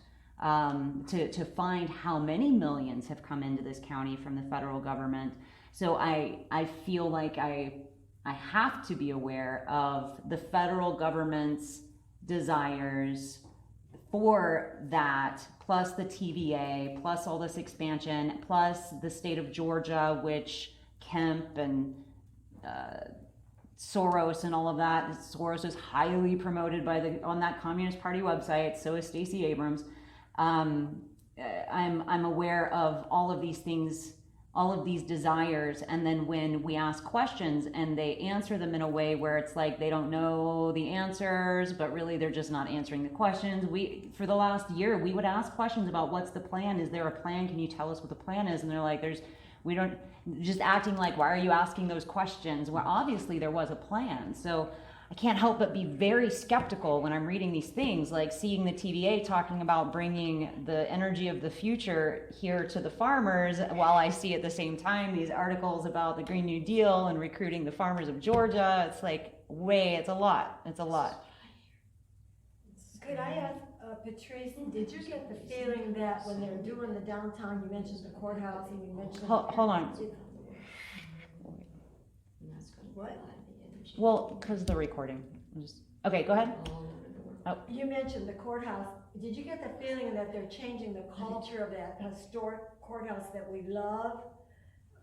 to find how many millions have come into this county from the federal government. So I feel like I have to be aware of the federal government's desires for that, plus the TVA, plus all this expansion, plus the state of Georgia, which Kemp and Soros and all of that. Soros is highly promoted on that Communist Party website. So is Stacey Abrams. I'm aware of all of these things, all of these desires, and then when we ask questions and they answer them in a way where it's like they don't know the answers, but really they're just not answering the questions. For the last year, we would ask questions about what's the plan? Is there a plan? Can you tell us what the plan is? And they're like, just acting like, why are you asking those questions? Well, obviously there was a plan. So I can't help but be very skeptical when I'm reading these things, like seeing the TVA talking about bringing the energy of the future here to the farmers, while I see at the same time these articles about the Green New Deal and recruiting the farmers of Georgia. It's like, it's a lot. It's a lot. Could I ask, Patrice, did you get the feeling that when they were doing the downtown, you mentioned the courthouse and you mentioned... Hold on. What? Well, because of the recording. Okay, go ahead. Oh. You mentioned the courthouse. Did you get the feeling that they're changing the culture of that historic courthouse that we love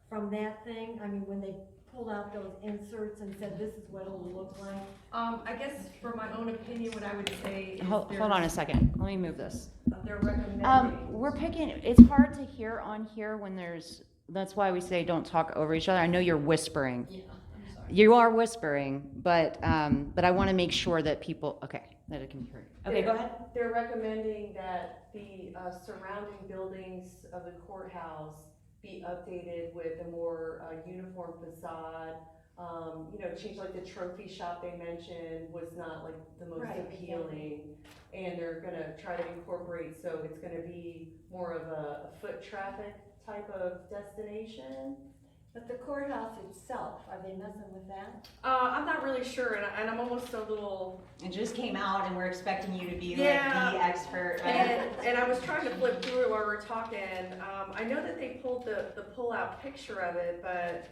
from that thing? I mean, when they pulled out those inserts and said, this is what it'll look like? I guess for my own opinion, what I would say is Hold on a second. Let me move this. They're recommending. It's hard to hear on here when that's why we say don't talk over each other. I know you're whispering. Yeah, I'm sorry. You are whispering, but I want to make sure that that it can be heard. Okay, go ahead. They're recommending that the surrounding buildings of the courthouse be updated with a more uniform facade. Change, like the trophy shop they mentioned was not like the most appealing. And they're gonna try to incorporate, so it's gonna be more of a foot traffic type of destination. But the courthouse itself, are they messing with that? I'm not really sure, and I'm almost a little... It just came out, and we're expecting you to be the expert. And I was trying to flip through it while we were talking. I know that they pulled the pull-out picture of it, but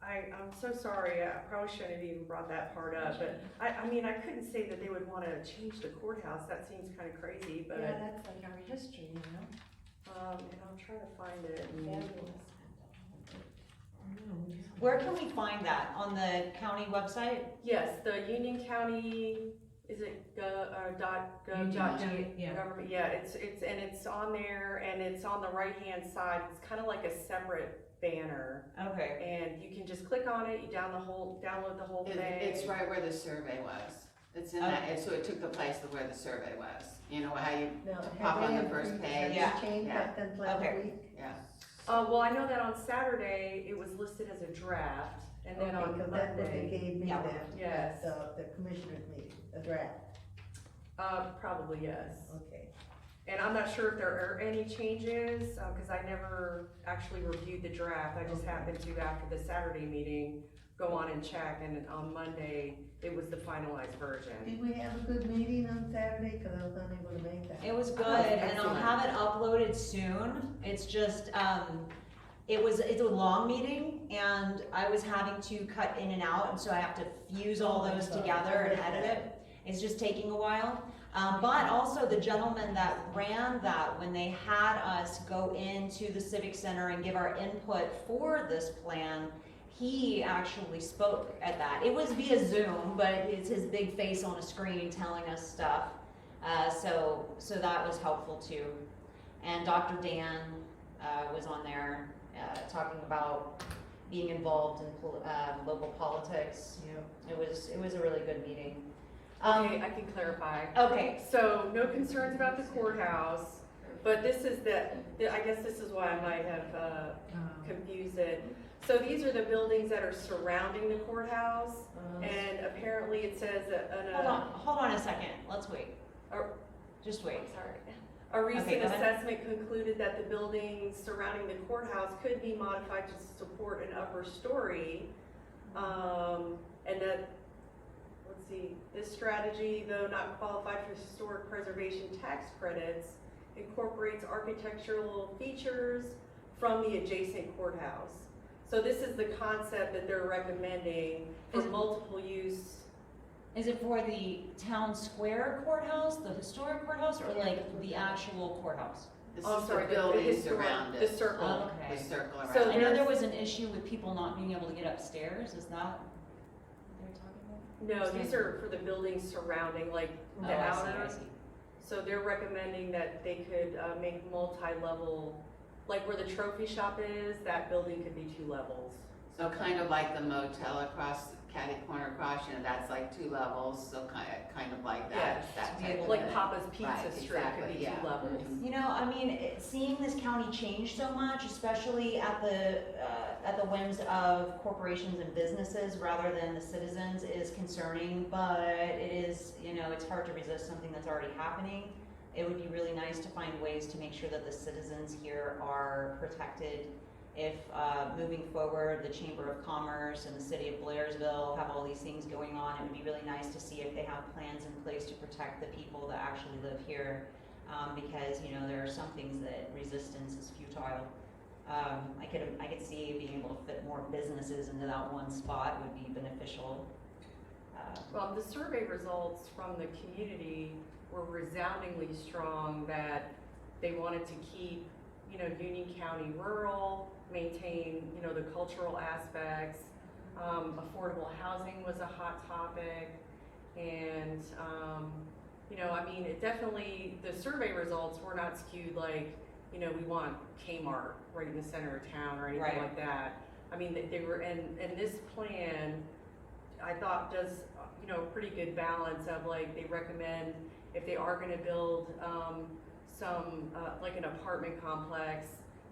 I'm so sorry. I probably shouldn't have even brought that part up. But I mean, I couldn't say that they would want to change the courthouse. That seems kind of crazy. But yeah, that's like our history, you know. And I'll try to find it. Fabulous. Where can we find that? On the county website? Yes, the Union County, is it .gov.ga? Yeah. Government, yeah, it's on there, and it's on the right-hand side. It's kind of like a separate banner. Okay. And you can just click on it, you download the whole thing. It's right where the survey was. It's in that, so it took the place of where the survey was. You know how you pop on the first page? Yeah. Changed that since last week? Yeah. Well, I know that on Saturday, it was listed as a draft, and then on Because that's what they Monday, gave me Yeah. then. Yes. The commissioners meeting, a draft. probably yes. Okay. And I'm not sure if there are any changes, because I never actually reviewed the draft. I just happened to, after the Saturday meeting, go on and check, and on Monday, it was the finalized version. Did we have a good meeting on Saturday? Cause I was unable to make that. It was good, and I'll have it uploaded soon. It's just, it's a long meeting, and I was having to cut in and out, and so I have to fuse all those together and edit it. It's just taking a while. But also the gentleman that ran that, when they had us go into the Civic Center and give our input for this plan, he actually spoke at that. It was via Zoom, but it's his big face on a screen telling us stuff. So that was helpful too. And Dr. Dan was on there talking about being involved in local politics. It was a really good meeting. Okay, I can clarify. Okay. So no concerns about the courthouse, but this is I guess this is why I might have confused it. So these are the buildings that are surrounding the courthouse, and apparently it says Hold on a second. Let's wait. Just wait. Sorry. A recent Okay, go ahead. assessment concluded that the buildings surrounding the courthouse could be modified to support an upper story, and that, let's see, this strategy, though not qualified for historic preservation tax credits, incorporates architectural features from the adjacent courthouse. So this is the concept that they're recommending for multiple use. Is it for the town square courthouse, the historic courthouse, or like the actual courthouse? This Oh, is sorry, the the buildings historic- around the it. circle. Okay. The circle around So I it. know there was an issue with people not being able to get upstairs. Is that what they're talking about? No, these are for the buildings surrounding, like Oh, the I see, outer. I see. So they're recommending that they could make multi-level, like where the trophy shop is, that building could be 2 levels. So kind of like the motel across, catty corner across, that's like 2 levels, so kind of like that. Yes, that to be type able of Like thing. Papa's Pizza Right, Strip could exactly, be 2 yeah. levels. You know, I mean, seeing this county change so much, especially at the whims of corporations and businesses rather than the citizens, is concerning. But it is, it's hard to resist something that's already happening. It would be really nice to find ways to make sure that the citizens here are protected. If moving forward, the Chamber of Commerce and the City of Blairsville have all these things going on, it would be really nice to see if they have plans in place to protect the people that actually live here. Because there are some things that resistance is futile. I could see being able to fit more businesses into that one spot would be beneficial. Well, the survey results from the community were resoundingly strong that they wanted to keep, Union County rural, maintain, the cultural aspects. Affordable housing was a hot topic. And, it definitely, the survey results were not skewed like, we want Kmart right in the center of town or anything Right. like that. I mean, they were, and this plan, I thought does, a pretty good balance of like, they recommend if they are gonna build, some, like an apartment complex,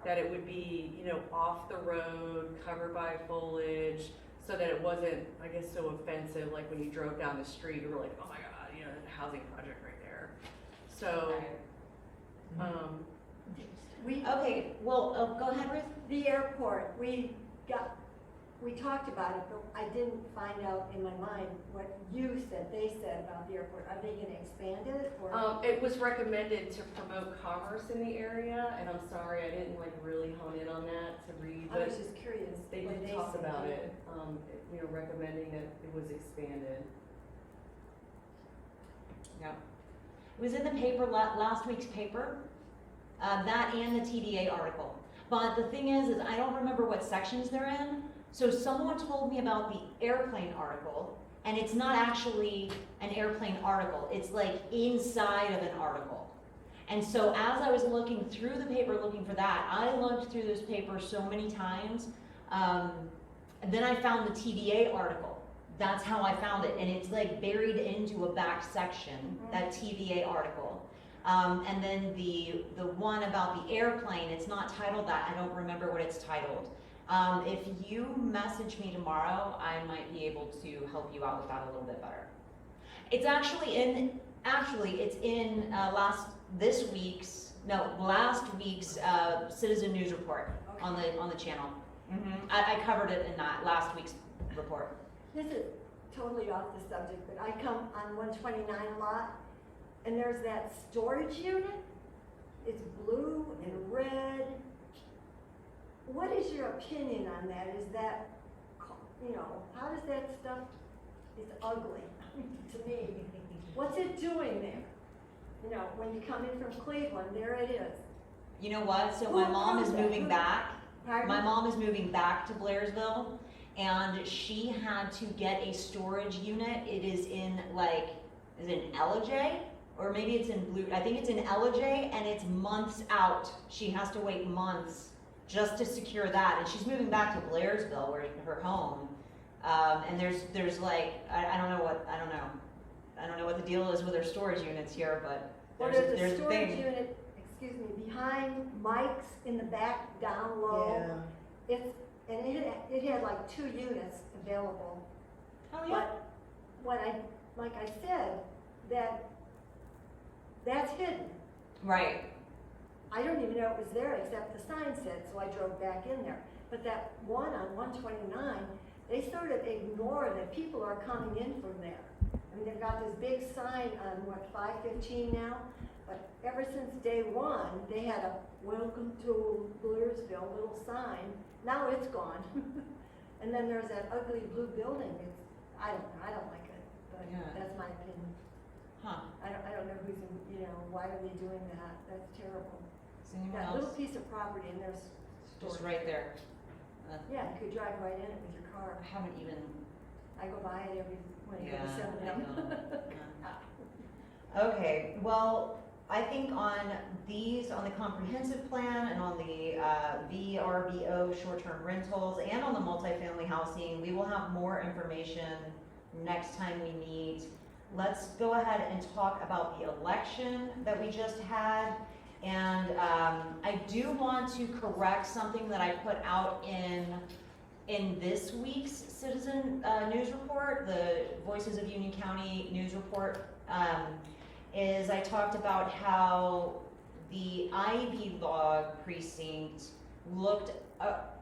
that it would be, off the road, covered by foliage, so that it wasn't, I guess, so offensive, like when you drove down the street, you were like, oh my God, the housing project right there. So, Okay, well, go ahead, Ruth. The airport, we talked about it, but I didn't find out in my mind what they said about the airport. Are they gonna expand it, or? it was recommended to promote commerce in the area, and I'm sorry, I didn't like really hone in on that to read, I but was just curious. they what did talk said. about it, recommending that it was expanded. Yeah. It was in the paper, last week's paper, that and the TDA article. But the thing is I don't remember what sections they're in. So someone told me about the airplane article, and it's not actually an airplane article. It's like inside of an article. And so as I was looking through the paper looking for that, I looked through this paper so many times. And then I found the TDA article. That's how I found it. And it's like buried into a back section, that TVA article. And then the one about the airplane, it's not titled that. I don't remember what it's titled. If you message me tomorrow, I might be able to help you out with that a little bit better. It's actually in last week's Citizen News Report on the channel. I covered it in that last week's report. This is totally off the subject, but I come on 129 lot, and there's that storage unit. It's blue and red. What is your opinion on that? Is that, how does that stuff, it's ugly to me. What's it doing there? When you come in from Cleveland, there it is. You know what? So my mom is moving back. Pardon? My mom is moving back to Blairsville, and she had to get a storage unit. It is in is it in LJ? Or maybe it's in Blue, I think it's in LJ, and it's months out. She has to wait months just to secure that, and she's moving back to Blairsville, where her home. And there's like, I don't know what the deal is with her storage units here, but Well, there's there's a a storage thing. unit, excuse me, behind Mike's in the back down low. Yeah. And it had like 2 units available. Oh, yeah. But like I said, that's hidden. Right. I don't even know it was there except the sign said, so I drove back in there. But that one on 129, they sort of ignore that people are coming in from there. I mean, they've got this big sign on, 515 now? But ever since day one, they had a welcome to Blairsville little sign. Now it's gone. And then there's that ugly blue building. I don't like it, but Yeah. that's my opinion. Huh. I don't know who's, why are they doing that? That's terrible. Is anyone That little else? piece of property and there's Just storage. right there. Yeah, you could drive right in it with your car. I haven't even, I go by it when I go to yeah, I 7 know. Okay, well, I think on the comprehensive plan and on the VRBO short-term rentals and on the multifamily housing, we will have more information next time we meet. Let's go ahead and talk about the election that we just had. And I do want to correct something that I put out in this week's Citizen News Report, the Voices of Union County News Report, is I talked about how the Ivy Log precinct looked,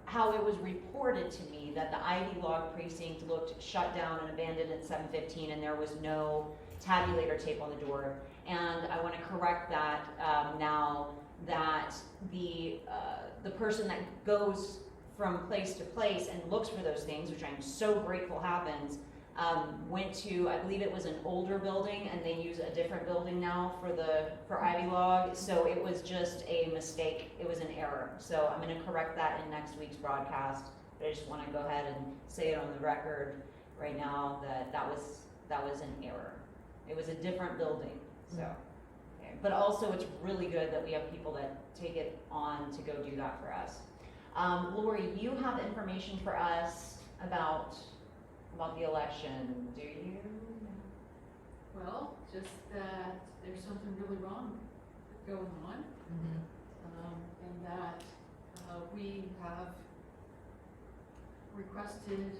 how it was reported to me that the Ivy Log precinct looked shut down and abandoned at 7:15, and there was no tabulator tape on the door. And I want to correct that now that the person that goes from place to place and looks for those things, which I'm so grateful happens, went to, I believe it was an older building, and they use a different building now for Ivy Log. So it was just a mistake. It was an error. So I'm going to correct that in next week's broadcast. But I just want to go ahead and say it on the record right now that was an error. It was a different building. So, okay. But also it's really good that we have people that take it on to go do that for us. Lori, you have information for us about the election, do you? Well, just that there's something really wrong going on. And that we have requested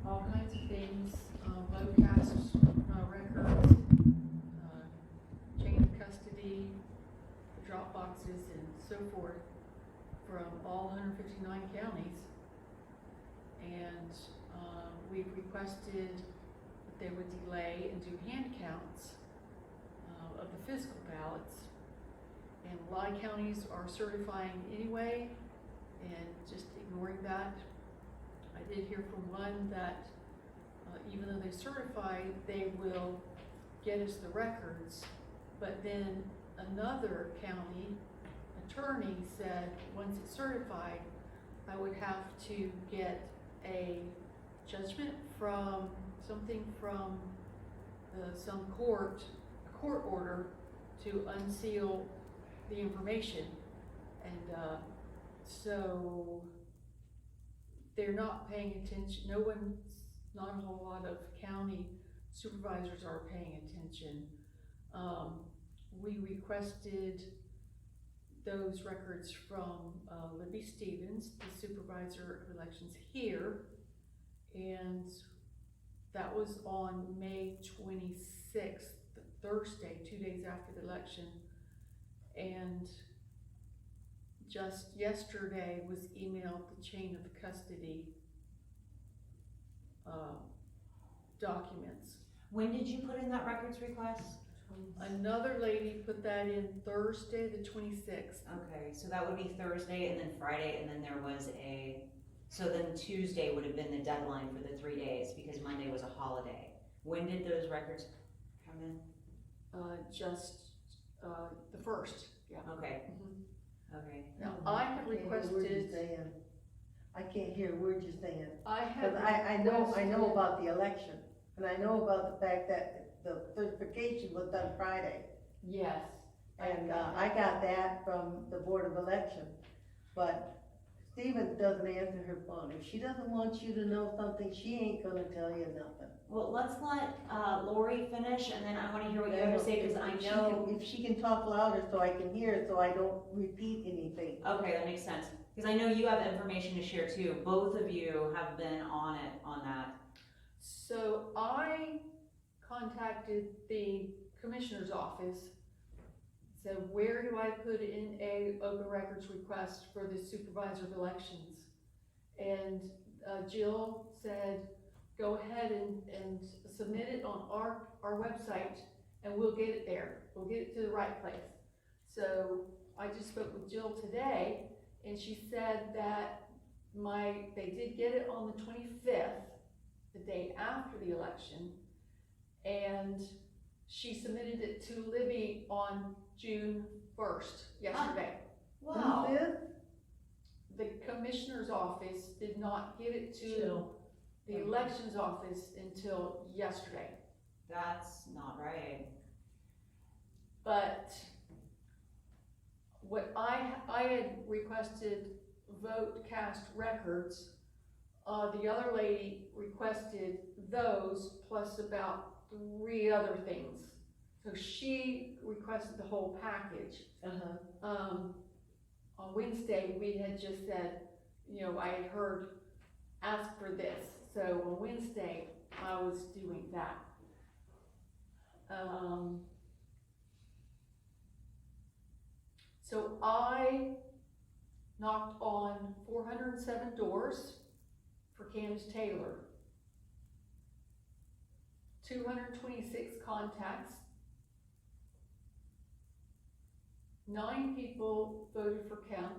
all kinds of things, low cast records, chain of custody, drop boxes, and so forth from all 159 counties. And we've requested that they would delay and do hand counts of the physical ballots. And a lot of counties are certifying anyway and just ignoring that. I did hear from one that even though they certify, they will get us the records, but then another county attorney said once it's certified, I would have to get a judgment from some court, a court order to unseal the information. And so they're not paying attention. Not a whole lot of county supervisors are paying attention. We requested those records from Libby Stevens, the supervisor of elections here, and that was on May 26th, Thursday, 2 days after the election. And just yesterday was emailed the chain of custody documents. When did you put in that records request? Another lady put that in Thursday, the 26th. Okay, so that would be Thursday and then Friday, and then there was so then Tuesday would have been the deadline for the 3 days because Monday was a holiday. When did those records come in? Just the first, yeah. Okay. Mhm. Okay. Now, I have requested, I can't hear a word you're saying. I have. Cause I know requested- about the election, and I know about the fact that the certification was done Friday. Yes. And, I got that from the Board of Election, but Stevens doesn't answer her phone. If she doesn't want you to know something, she ain't gonna tell you nothing. Well, let's let, Lori finish, and then I wanna hear what you have to say, cause I If she know. can- If she can talk louder so I can hear it, so I don't repeat anything. Okay, that makes sense, because I know you have information to share too. Both of you have been on it, on that. So I contacted the commissioner's office. So where do I put in a open records request for the supervisor of elections? And Jill said, go ahead and submit it on our website and we'll get it there. We'll get it to the right place. So I just spoke with Jill today and she said that they did get it on the 25th, the day after the election, and she submitted it to Libby on June 1st, yesterday. Wow. Who's this? The commissioner's office did not get it to the elections office until yesterday. That's not right. But what I had requested vote cast records, the other lady requested those plus about 3 other things. So she requested the whole package. On Wednesday, we had just said, you know, I had heard, ask for this. So on Wednesday, I was doing that. So I knocked on 407 doors for Candace Taylor. 226 contacts. 9 people voted for Kemp,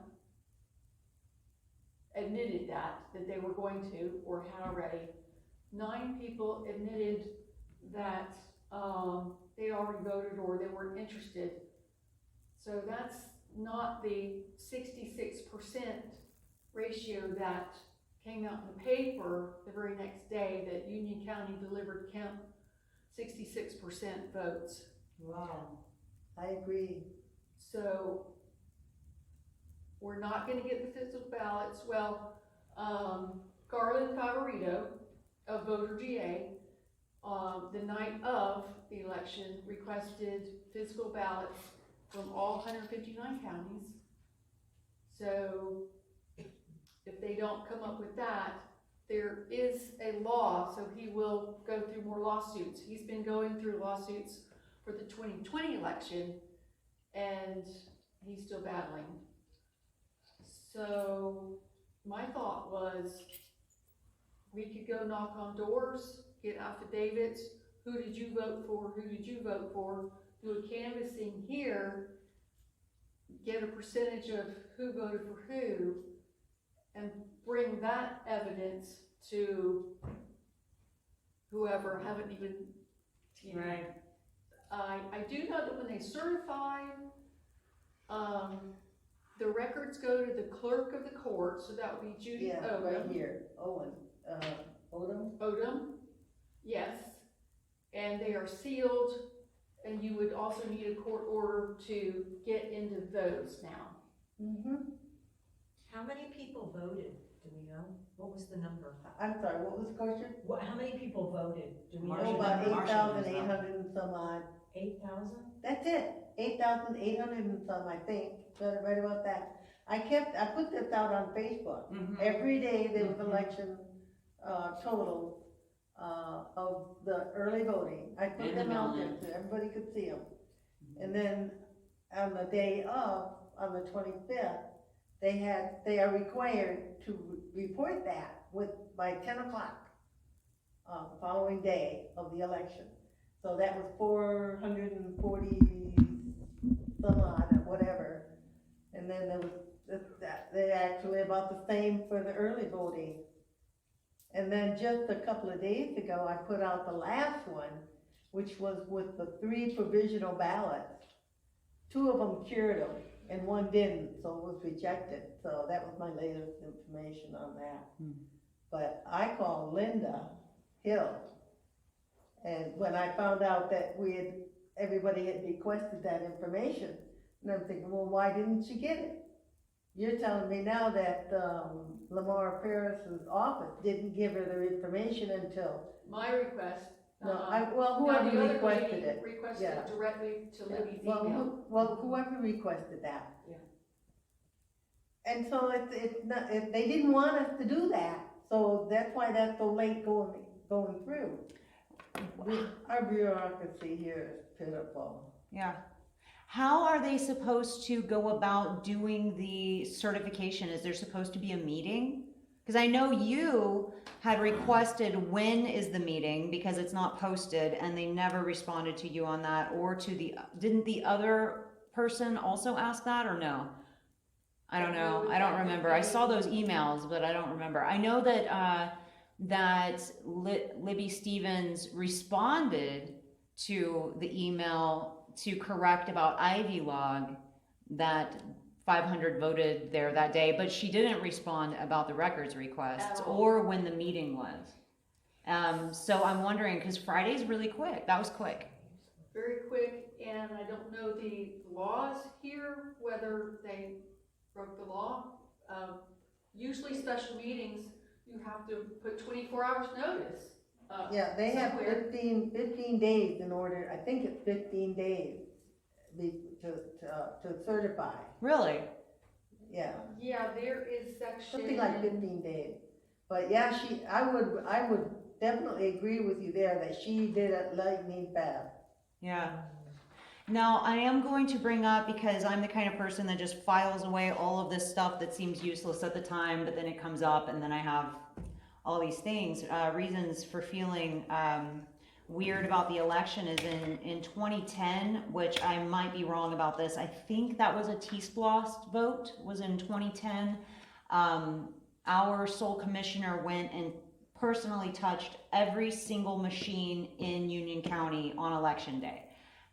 admitted that they were going to or had already. 9 people admitted that they already voted or they weren't interested. So that's not the 66% ratio that came out in the paper the very next day that Union County delivered Kemp 66% votes. Wow. I agree. So we're not gonna get the physical ballots. Well, Garland Favorito of Voter GA, the night of the election requested physical ballots from all 159 counties. So if they don't come up with that, there is a law, so he will go through more lawsuits. He's been going through lawsuits for the 2020 election, and he's still battling. So my thought was we could go knock on doors, get affidavits, who did you vote for, who did you vote for, do a canvassing here, get a percentage of who voted for who, and bring that evidence to whoever haven't even, you know. Right. I do know that when they certify, the records go to the clerk of the court, so that would be Judy Yeah, right Odom. here, Owen, Odom? Odom, yes, and they are sealed, and you would also need a court order to get into those now. Mm-hmm. How many people voted, do we know? What was the number? I'm sorry, what was the question? How many people voted, do we Oh, know? about Marshall 8,800 and some odd. 8,000? That's it, 8,800 and some, I think, right about that. I put this out on Facebook. Every day there was election, totals, of the early voting. I put And the them out there mail-in. so everybody could see them. And then on the day of, on the 25th, they are required to report that by 10 o'clock, the following day of the election. So that was 440 some odd, or whatever. And then there was, they actually about the same for the early voting. And then just a couple of days ago, I put out the last one, which was with the 3 provisional ballots. 2 of them cured them. and one didn't, so it was rejected. So that was my latest information on that. But I called Linda Hill, and when I found out that everybody had requested that information, and I'm thinking, well, why didn't she get it? You're telling me now that, Lamar Paris's office didn't give her the information until, My request. no, now whoever the other requested lady it. requested Yeah. it directly to Libby's Well, email. whoever requested that. Yeah. And so they didn't want us to do that, so that's why that's so late going through. Our bureaucracy here is pitiful. Yeah. How are they supposed to go about doing the certification? Is there supposed to be a meeting? Because I know you had requested when is the meeting because it's not posted, and they never responded to you on that, or didn't the other person also ask that, or no? I don't know. I don't remember. I saw those emails, but I don't remember. I know that Libby Stevens responded to the email to correct about Ivy Log that 500 voted there that day, but she didn't respond about the records requests or when the meeting was. So I'm wondering, because Friday's really quick. That was quick. Very quick, and I don't know the laws here, whether they broke the law. Usually special meetings, you have to put 24 hours notice. Yeah, they have somewhere. 15 days in order, I think it's 15 days to certify. Really? Yeah, Yeah, there is section. something like 15 days. But yeah, I would definitely agree with you there that she did it lightning fast. Yeah. Now, I am going to bring up, because I'm the kind of person that just files away all of this stuff that seems useless at the time, but then it comes up and then I have all these things, reasons for feeling weird about the election is in 2010, which I might be wrong about this. I think that was a T-Splost vote, was in 2010. Our sole commissioner went and personally touched every single machine in Union County on election day.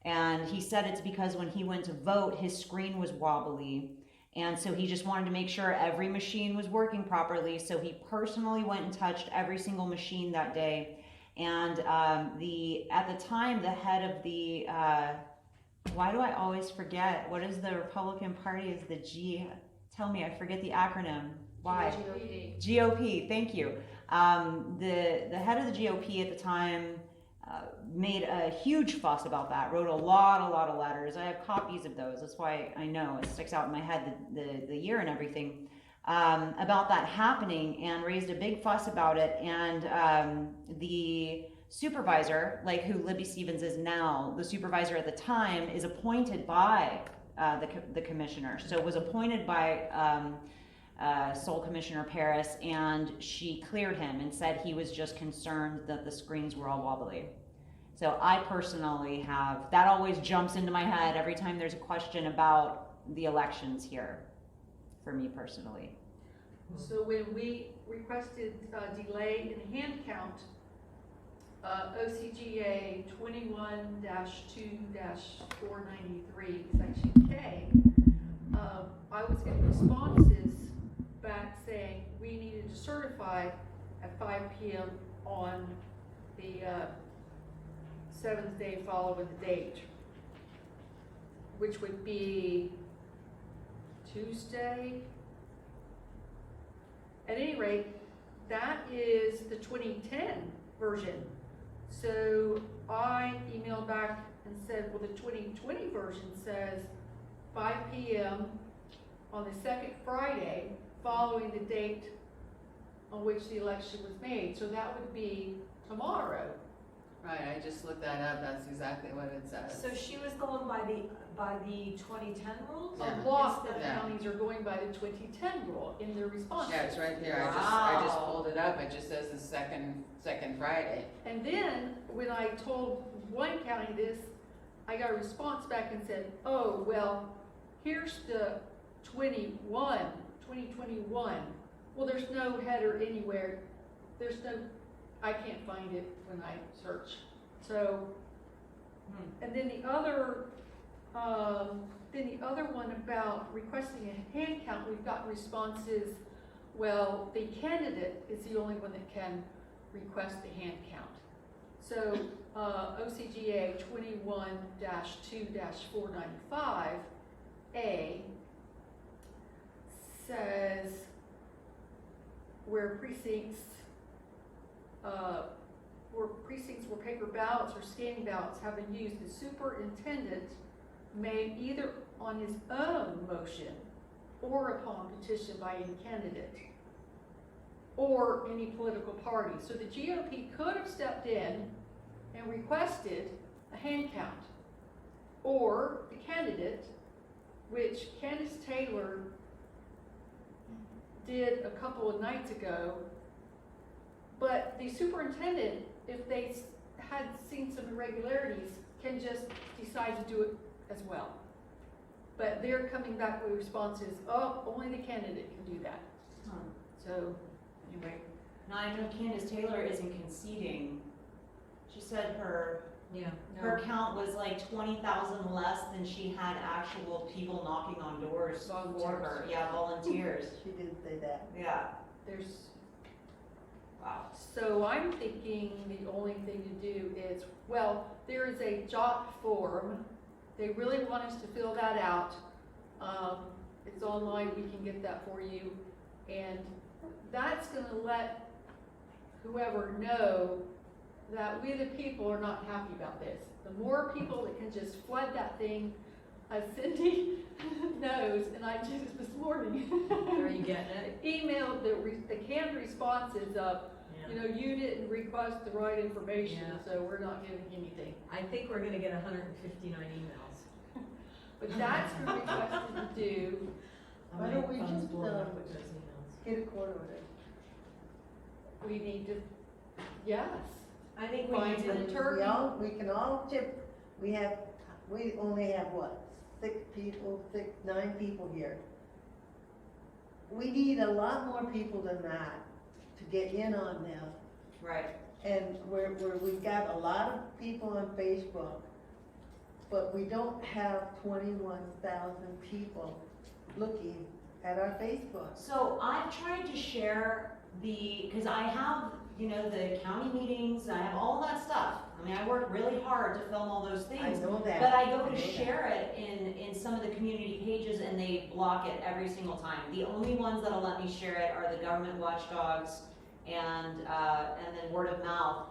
And he said it's because when he went to vote, his screen was wobbly. And so he just wanted to make sure every machine was working properly. So he personally went and touched every single machine that day. And at the time, the head of the, why do I always forget? What is the Republican Party? Is the G? Tell me, I forget the acronym. Why? GOP, thank you. The head of the GOP at the time made a huge fuss about that, wrote a lot of letters. I have copies of those. That's why I know it sticks out in my head, the year and everything, about that happening, and raised a big fuss about it. And the supervisor, like who Libby Stevens is now, the supervisor at the time is appointed by the commissioner. So it was appointed by Sole Commissioner Paris, and she cleared him and said he was just concerned that the screens were all wobbly. So I personally have, that always jumps into my head every time there's a question about the elections here, for me personally. So when we requested delay in hand count, OCGA 21-2-493, section K, I was getting responses back saying we needed to certify at 5 p.m. on the 7th day following the date, which would be Tuesday. At any rate, that is the 2010 version. So I emailed back and said, well, the 2020 version says 5 p.m. on the second Friday following the date on which the election was made. So that would be tomorrow. Right, I just looked that up, that's exactly what it says. So she was going by the 2010 rules? Yeah. A lot of Yeah. counties are going by the 2010 rule in their responses. Yeah, it's right there, I just pulled it up, it just says the second Friday. And then when I told one county this, I got a response back and said, oh, well, here's the 2021. Well, there's no header anywhere. There's no, I can't find it when I search. So, and then the other then the other one about requesting a hand count, we've got responses, well, the candidate is the only one that can request the hand count. So, OCGA 21-2-495A says where precincts where paper ballots or scanning ballots have been used, the superintendent may either on his own motion or upon petition by any candidate or any political party. So the GOP could have stepped in and requested a hand count, or the candidate, which Candace Taylor did a couple of nights ago. But the superintendent, if they had seen some irregularities, can just decide to do it as well. But they're coming back with responses, oh, only the candidate can do that. So, anyway. Now, I know Candace Taylor isn't conceding. She said her count was like 20,000 less than she had actual people knocking on doors for her. Yeah, volunteers. She did say that. Yeah. There's, Wow. so I'm thinking the only thing to do is, well, there is a JOT form. They really want us to fill that out. It's online, we can get that for you. And that's gonna let whoever know that we the people are not happy about this. The more people that can just flood that thing, as Cindy knows, and I did it this morning. Are you getting it? Emailed the canned responses of, you know, you didn't request the right information, so we're not giving anything. I think we're gonna get 159 emails. But that's been requested to do. Why don't we just, with those emails. get a quarter of it? We need to, yes. I think we Find need some to, turkey. We can all chip, we only have what, 9 people here. We need a lot more people than that to get in on this. Right. And we've got a lot of people on Facebook, but we don't have 21,000 people looking at our Facebook. So I've tried to share because I have, you know, the county meetings, I have all that stuff. I mean, I work really hard to film all those I things. know that. But I go to share it in some of the community pages and they block it every single time. The only ones that'll let me share it are the government watchdogs and then word of mouth.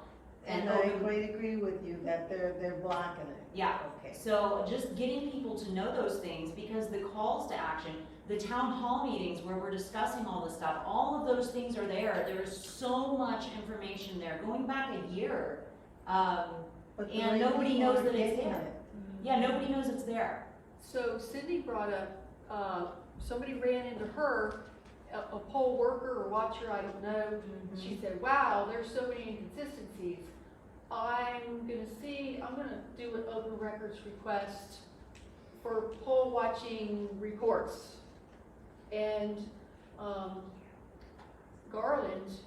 And I quite agree with you that they're blocking it. Yeah. Okay. So just getting people to know those things, because the calls to action, the town hall meetings where we're discussing all this stuff, all of those things are there. There is so much information there, going back a year. But the And right nobody people knows aren't that it's getting there. it. Yeah, nobody knows it's there. So Cindy brought up, somebody ran into her, a poll worker or watcher, I don't know. She said, wow, there's so many inconsistencies. I'm gonna do an open records request for poll watching reports. And, Garland,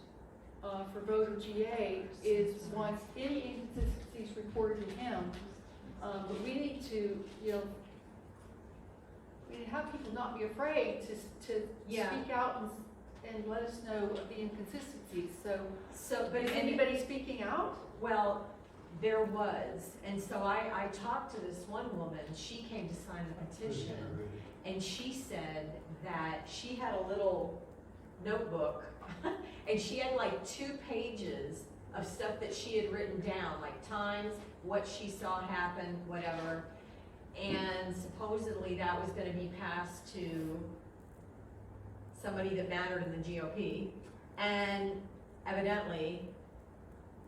for voter GA wants any inconsistencies reported to him. But we need to, we need to have people not be afraid to speak out and let us know the inconsistencies. But is anybody speaking out? well, there was, and so I talked to this one woman, she came to sign the petition, and she said that she had a little notebook, and she had like 2 pages of stuff that she had written down, like times, what she saw happen, whatever, and supposedly that was gonna be passed to somebody that mattered in the GOP, and evidently,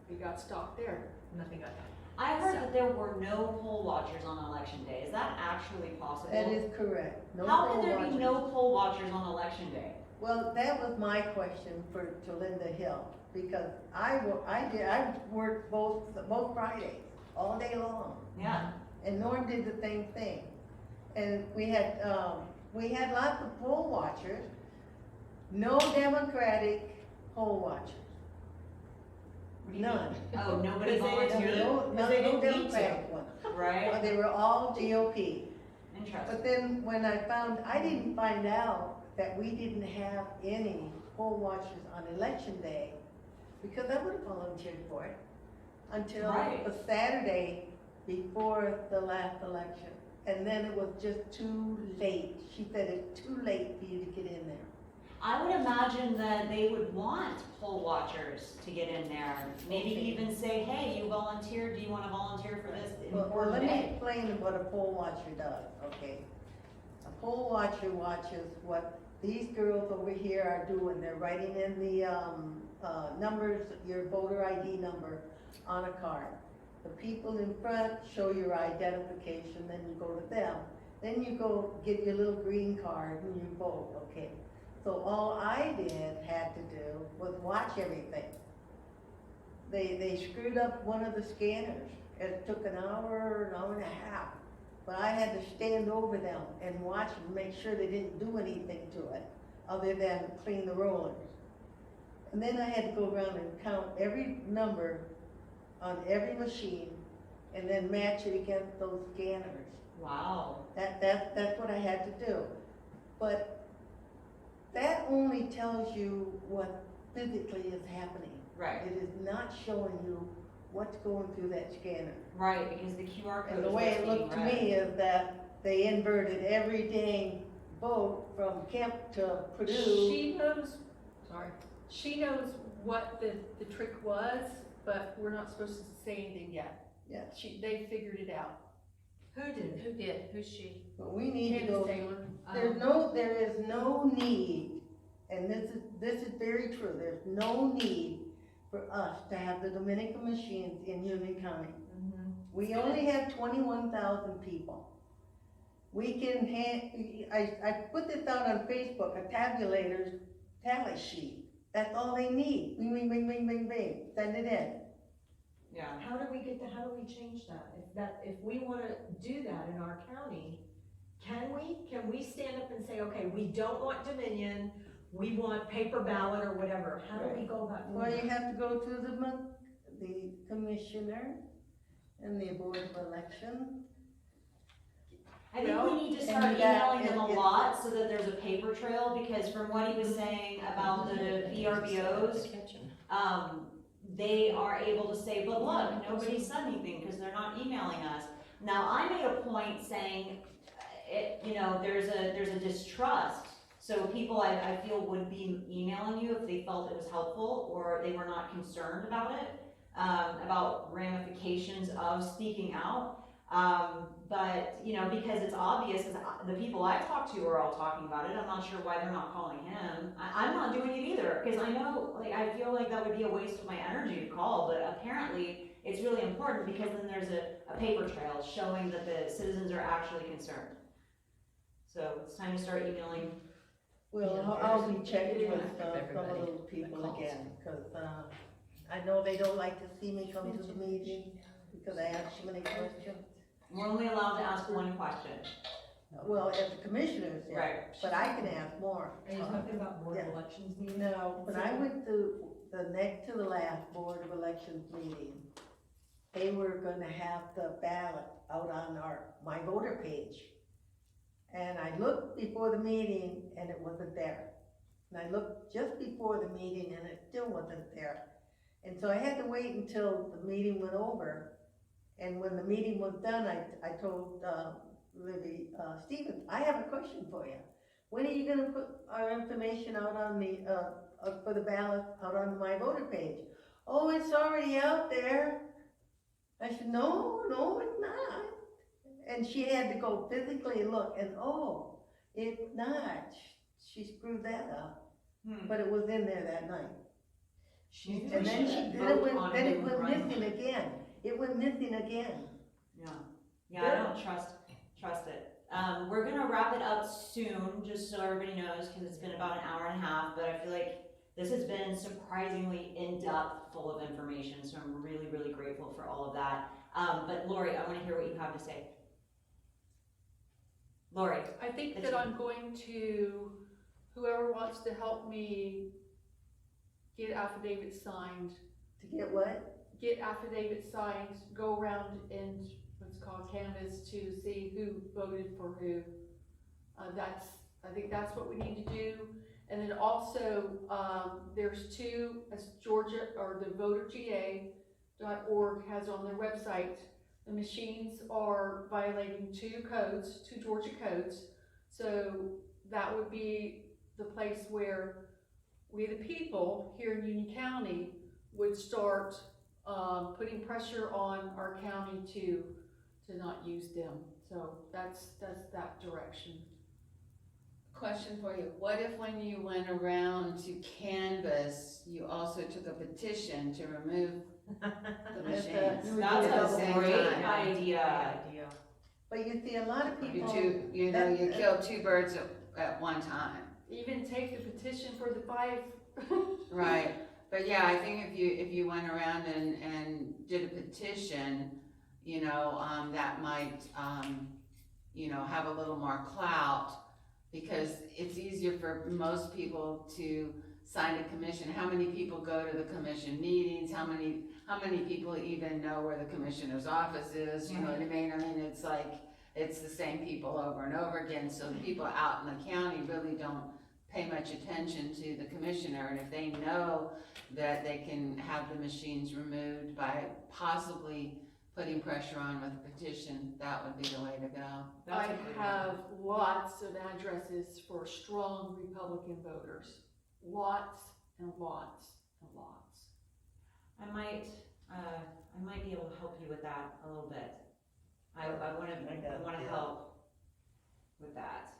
We got stopped there. nothing got done. I heard that there were no poll watchers on election day. Is that actually possible? That is correct. No How poll can there watchers. be no poll watchers on election day? Well, that was my question to Linda Hill, because I worked both Fridays, all day long. Yeah. And Norm did the same thing. And we had lots of poll watchers, no Democratic poll watchers. None. Oh, nobody Because they didn't volunteered? No they didn't need to. Democratic ones. Right? They were all GOP. Interesting. But then when I didn't find out that we didn't have any poll watchers on election day, because I would have volunteered for it until Right. the Saturday before the last election. And then it was just too late. She said it's too late for you to get in there. I would imagine that they would want poll watchers to get in there. Maybe even say, hey, you volunteered, do you wanna volunteer for this Well, important let me day? explain what a poll watcher does, okay? A poll watcher watches what these girls over here are doing. They're writing in the, numbers, your voter ID number on a card. The people in front show your identification, then you go to them. Then you go get your little green card and you vote, okay? So all I had to do was watch everything. They screwed up one of the scanners. It took an hour and a half. But I had to stand over them and watch and make sure they didn't do anything to it, other than clean the rollers. And then I had to go around and count every number on every machine and then match it against those scanners. Wow. That's what I had to do. But that only tells you what physically is happening. Right. It is not showing you what's going through that scanner. Right, because the QR code And the is way what's it being looked to read. me is that they inverted every dang vote from Kemp to Purdue. She knows, sorry, she knows what the trick was, but we're not supposed to say anything yet. Yeah. They figured it out. Who did? Who did? Who's she? But we need to Candace go. Taylor. There is no need, and this is very true, there's no need for us to have the Dominican machines in Union County. Mhm. We only have 21,000 people. We can I put this out on Facebook, a tabulator's tally sheet. That's all they need. Bing, bing, bing, bing, bing, bing, send it in. Yeah. How do we change that? If we wanna do that in our county, can we stand up and say, okay, we don't want Dominion, we want paper ballot or whatever? How do we go about doing Well, that? you have to go to the commissioner and the board of election. I think we need to and start you got- emailing them a and- lot so that there's a paper trail, because from what he was saying about the VRBOs, they are able to say, but look, nobody said anything because they're not emailing us. Now, I made a point saying, there's a distrust. So people I feel would be emailing you if they felt it was helpful or they were not concerned about it, about ramifications of speaking out. But, because it's obvious, the people I talk to are all talking about it. I'm not sure why they're not calling him. I'm not doing it either, because I know, I feel like that would be a waste of my energy to call, but apparently it's really important because then there's a paper trail showing that the citizens are actually concerned. So it's time to start emailing. Well, I'll be checking with some of those people again, because, I know they don't like to see me come to the meeting because I ask too many questions. We're only allowed to ask one question. Well, as the commissioners, yeah, Right. but I can ask more. Are you talking about board of Yeah. elections meeting? No, when I went to the next to the last Board of Elections meeting, they were gonna have the ballot out on my voter page. And I looked before the meeting and it wasn't there. And I looked just before the meeting and it still wasn't there. And so I had to wait until the meeting went over. And when the meeting was done, I told, Libby, Stevens, I have a question for you. When are you gonna put our information out on the, for the ballot, out on my voter page? Oh, it's already out there. I said, no, it's not. And she had to go physically look and, oh, it's not. She screwed that up, but it was in there that night. And then it went missing again. It went missing again. Yeah, I don't trust it. We're gonna wrap it up soon, just so everybody knows, because it's been about an hour and a half, but I feel like this has been surprisingly in-depth, full of information, so I'm really, really grateful for all of that. But Lori, I wanna hear what you have to say. Lori. I think It's that you. I'm going to, whoever wants to help me get affidavits signed, To get what? get affidavits signed, go around and what's called canvas to see who voted for who. I think that's what we need to do. And then also, there's two, as Georgia, or the voterga.org has on their website, the machines are violating two Georgia codes. So that would be the place where we, the people here in Union County, would start putting pressure on our county to not use them. So that's that direction. Question for you, what if when you went around to canvass, you also took a petition to remove the machines? That's At the a same great time? idea. But you see, a lot of people. You killed two birds at one time. Even take the petition for the 5. Right, but yeah, I think if you went around and did a petition, that might, have a little more clout, because it's easier for most people to sign a commission. How many people go to the commission meetings? How many people even know where the commissioner's office is? You know what I mean? I mean, it's like, it's the same people over and over again, so the people out in the county really don't pay much attention to the commissioner, and if they know that they can have the machines removed by possibly putting pressure on with a petition, that would be the way to go. I have lots of addresses for strong Republican voters. Lots and lots and lots. I might be able to help you with that a little bit. I wanna help with that.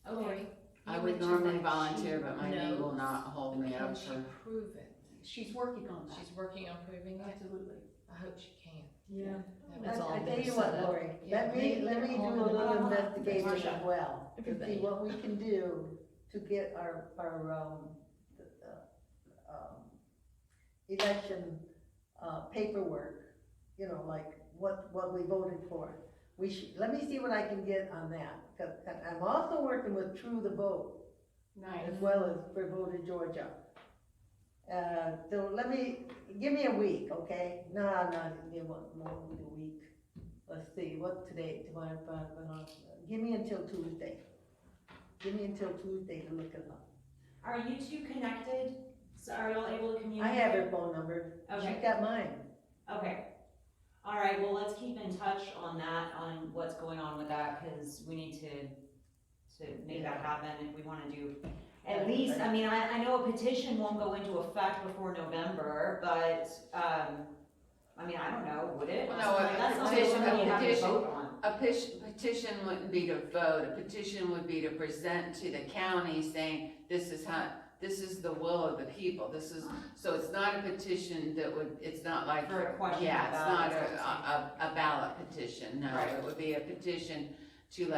Okay. I would normally volunteer, but my knee will not hold me up Can she for. prove it? She's working on that. She's working on proving it? Absolutely. I hope she can. Yeah. That was all I tell been you set what, up. Lori, Yeah, let me do a little investigation Marsha. as well, to see Everybody. what we can do to get our election, paperwork, like what we voted for. Let me see what I can get on that, 'cause I'm also working with True the Vote, Nice. as well as for Voter Georgia. So give me a week, okay? No, give me more than a week. Let's see, what's today, tomorrow, give me until Tuesday. Give me until Tuesday to look it up. Are you two connected? So are y'all able to communicate? I have her phone number. Okay. She got mine. Okay. All right, well, let's keep in touch on that, on what's going on with that, because we need to make that happen if we want to do. At least, I mean, I know a petition won't go into effect before November, but, I mean, I don't know, would it? Well, no, Something like that. It's something you have to vote on. A petition wouldn't be to vote, a petition would be to present to the county saying, this is the will of the people, so it's not a petition it's not like. For a question Yeah, it's about not a ballot petition, no, Right. it would be a petition to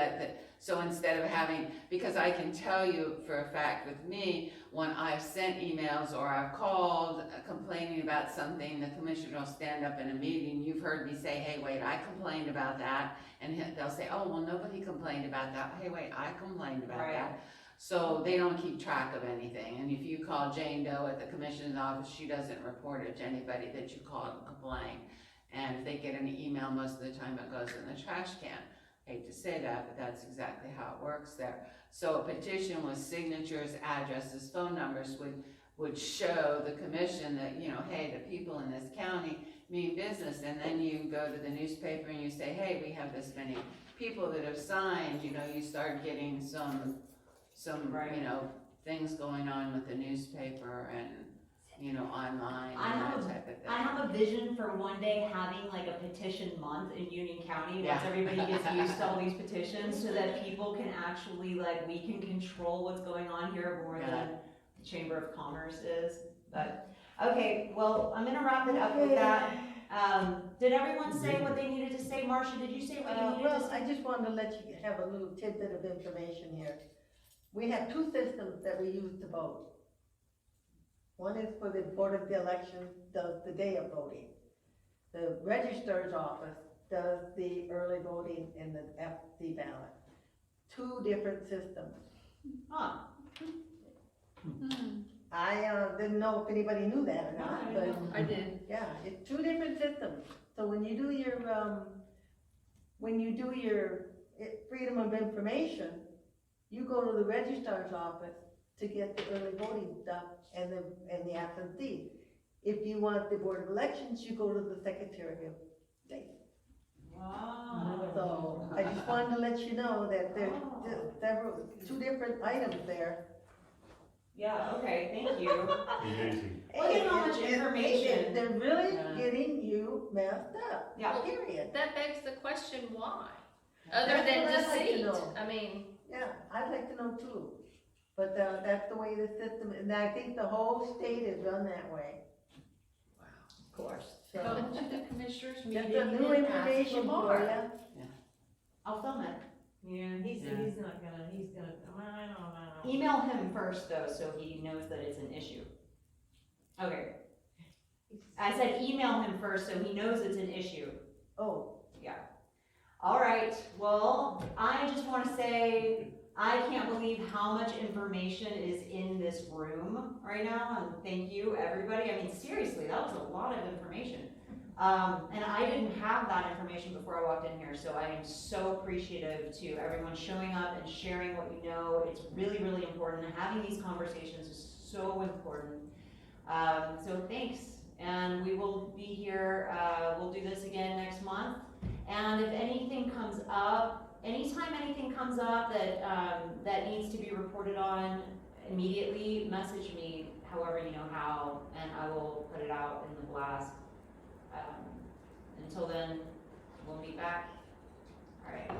so instead of having, because I can tell you for a fact with me, when I've sent emails or I've called complaining about something, the commissioner will stand up in a meeting, you've heard me say, hey, wait, I complained about that, and they'll say, oh, well, nobody complained about that, hey, wait, I complained about Right. that. So they don't keep track of anything, and if you call Jane Doe at the commissioner's office, she doesn't report it to anybody that you called and complained. And if they get an email, most of the time it goes in the trash can. Hate to say that, but that's exactly how it works there. So a petition with signatures, addresses, phone numbers would show the commission that, hey, the people in this county mean business, and then you go to the newspaper and you say, hey, we have this many people that have signed, you start getting some Right. things going on with the newspaper and, online I and have that type of thing. I have a vision for one day having like a petition month in Union County, once Yeah. everybody gets used to all these petitions, so that people can actually, we can control what's going on here more Yeah. than the Chamber of Commerce is. But, okay, well, I'm gonna wrap it up with that. Did everyone say what they needed to say? Marcia, did you say what you needed to Well, say? I just wanted to let you have a little tidbit of information here. We have two systems that we use to vote. One is for the Board of the Election, does the day of voting. The registrar's office does the early voting and the absentee ballot. Two different systems. Huh. I, didn't know if anybody knew that or not, but, I did. yeah, it's two different systems. So when you do your, Freedom of Information, you go to the registrar's office to get the early voting stuff and the absentee. If you want the Board of Elections, you go to the Secretary of State. Wow. So I just wanted to let you know that there's two different items there. Yeah, okay, thank you. Easy. Look at how much information. They're really Yeah. getting you messed up. Yeah. Period. That begs the question, why? Other That's than what I'd like to deceit, know. I mean, Yeah, I'd like to know too. But, that's the way the system, and I think the whole state is run that way. Of course. So, Come to the commissioners just meeting a new and ask information for for more. you. I'll film it. Yeah, he's not gonna, I don't know. Email him first though, so he knows that it's an issue. Okay. I said email him first so he knows it's an issue. Oh, All right, well, I just want to say, I can't believe how much information is in this room right now, and thank you, everybody. I mean, seriously, that was a lot of information. And I didn't have that information before I walked in here, so I am so appreciative to everyone showing up and sharing what you know. It's really, really important. Having these conversations is so important. So thanks, and we will be here, we'll do this again next month. And if anything comes up, anytime anything comes up that, that needs to be reported on immediately, message me however you know how, and I will put it out in the blast. Until then, we'll be back. All right.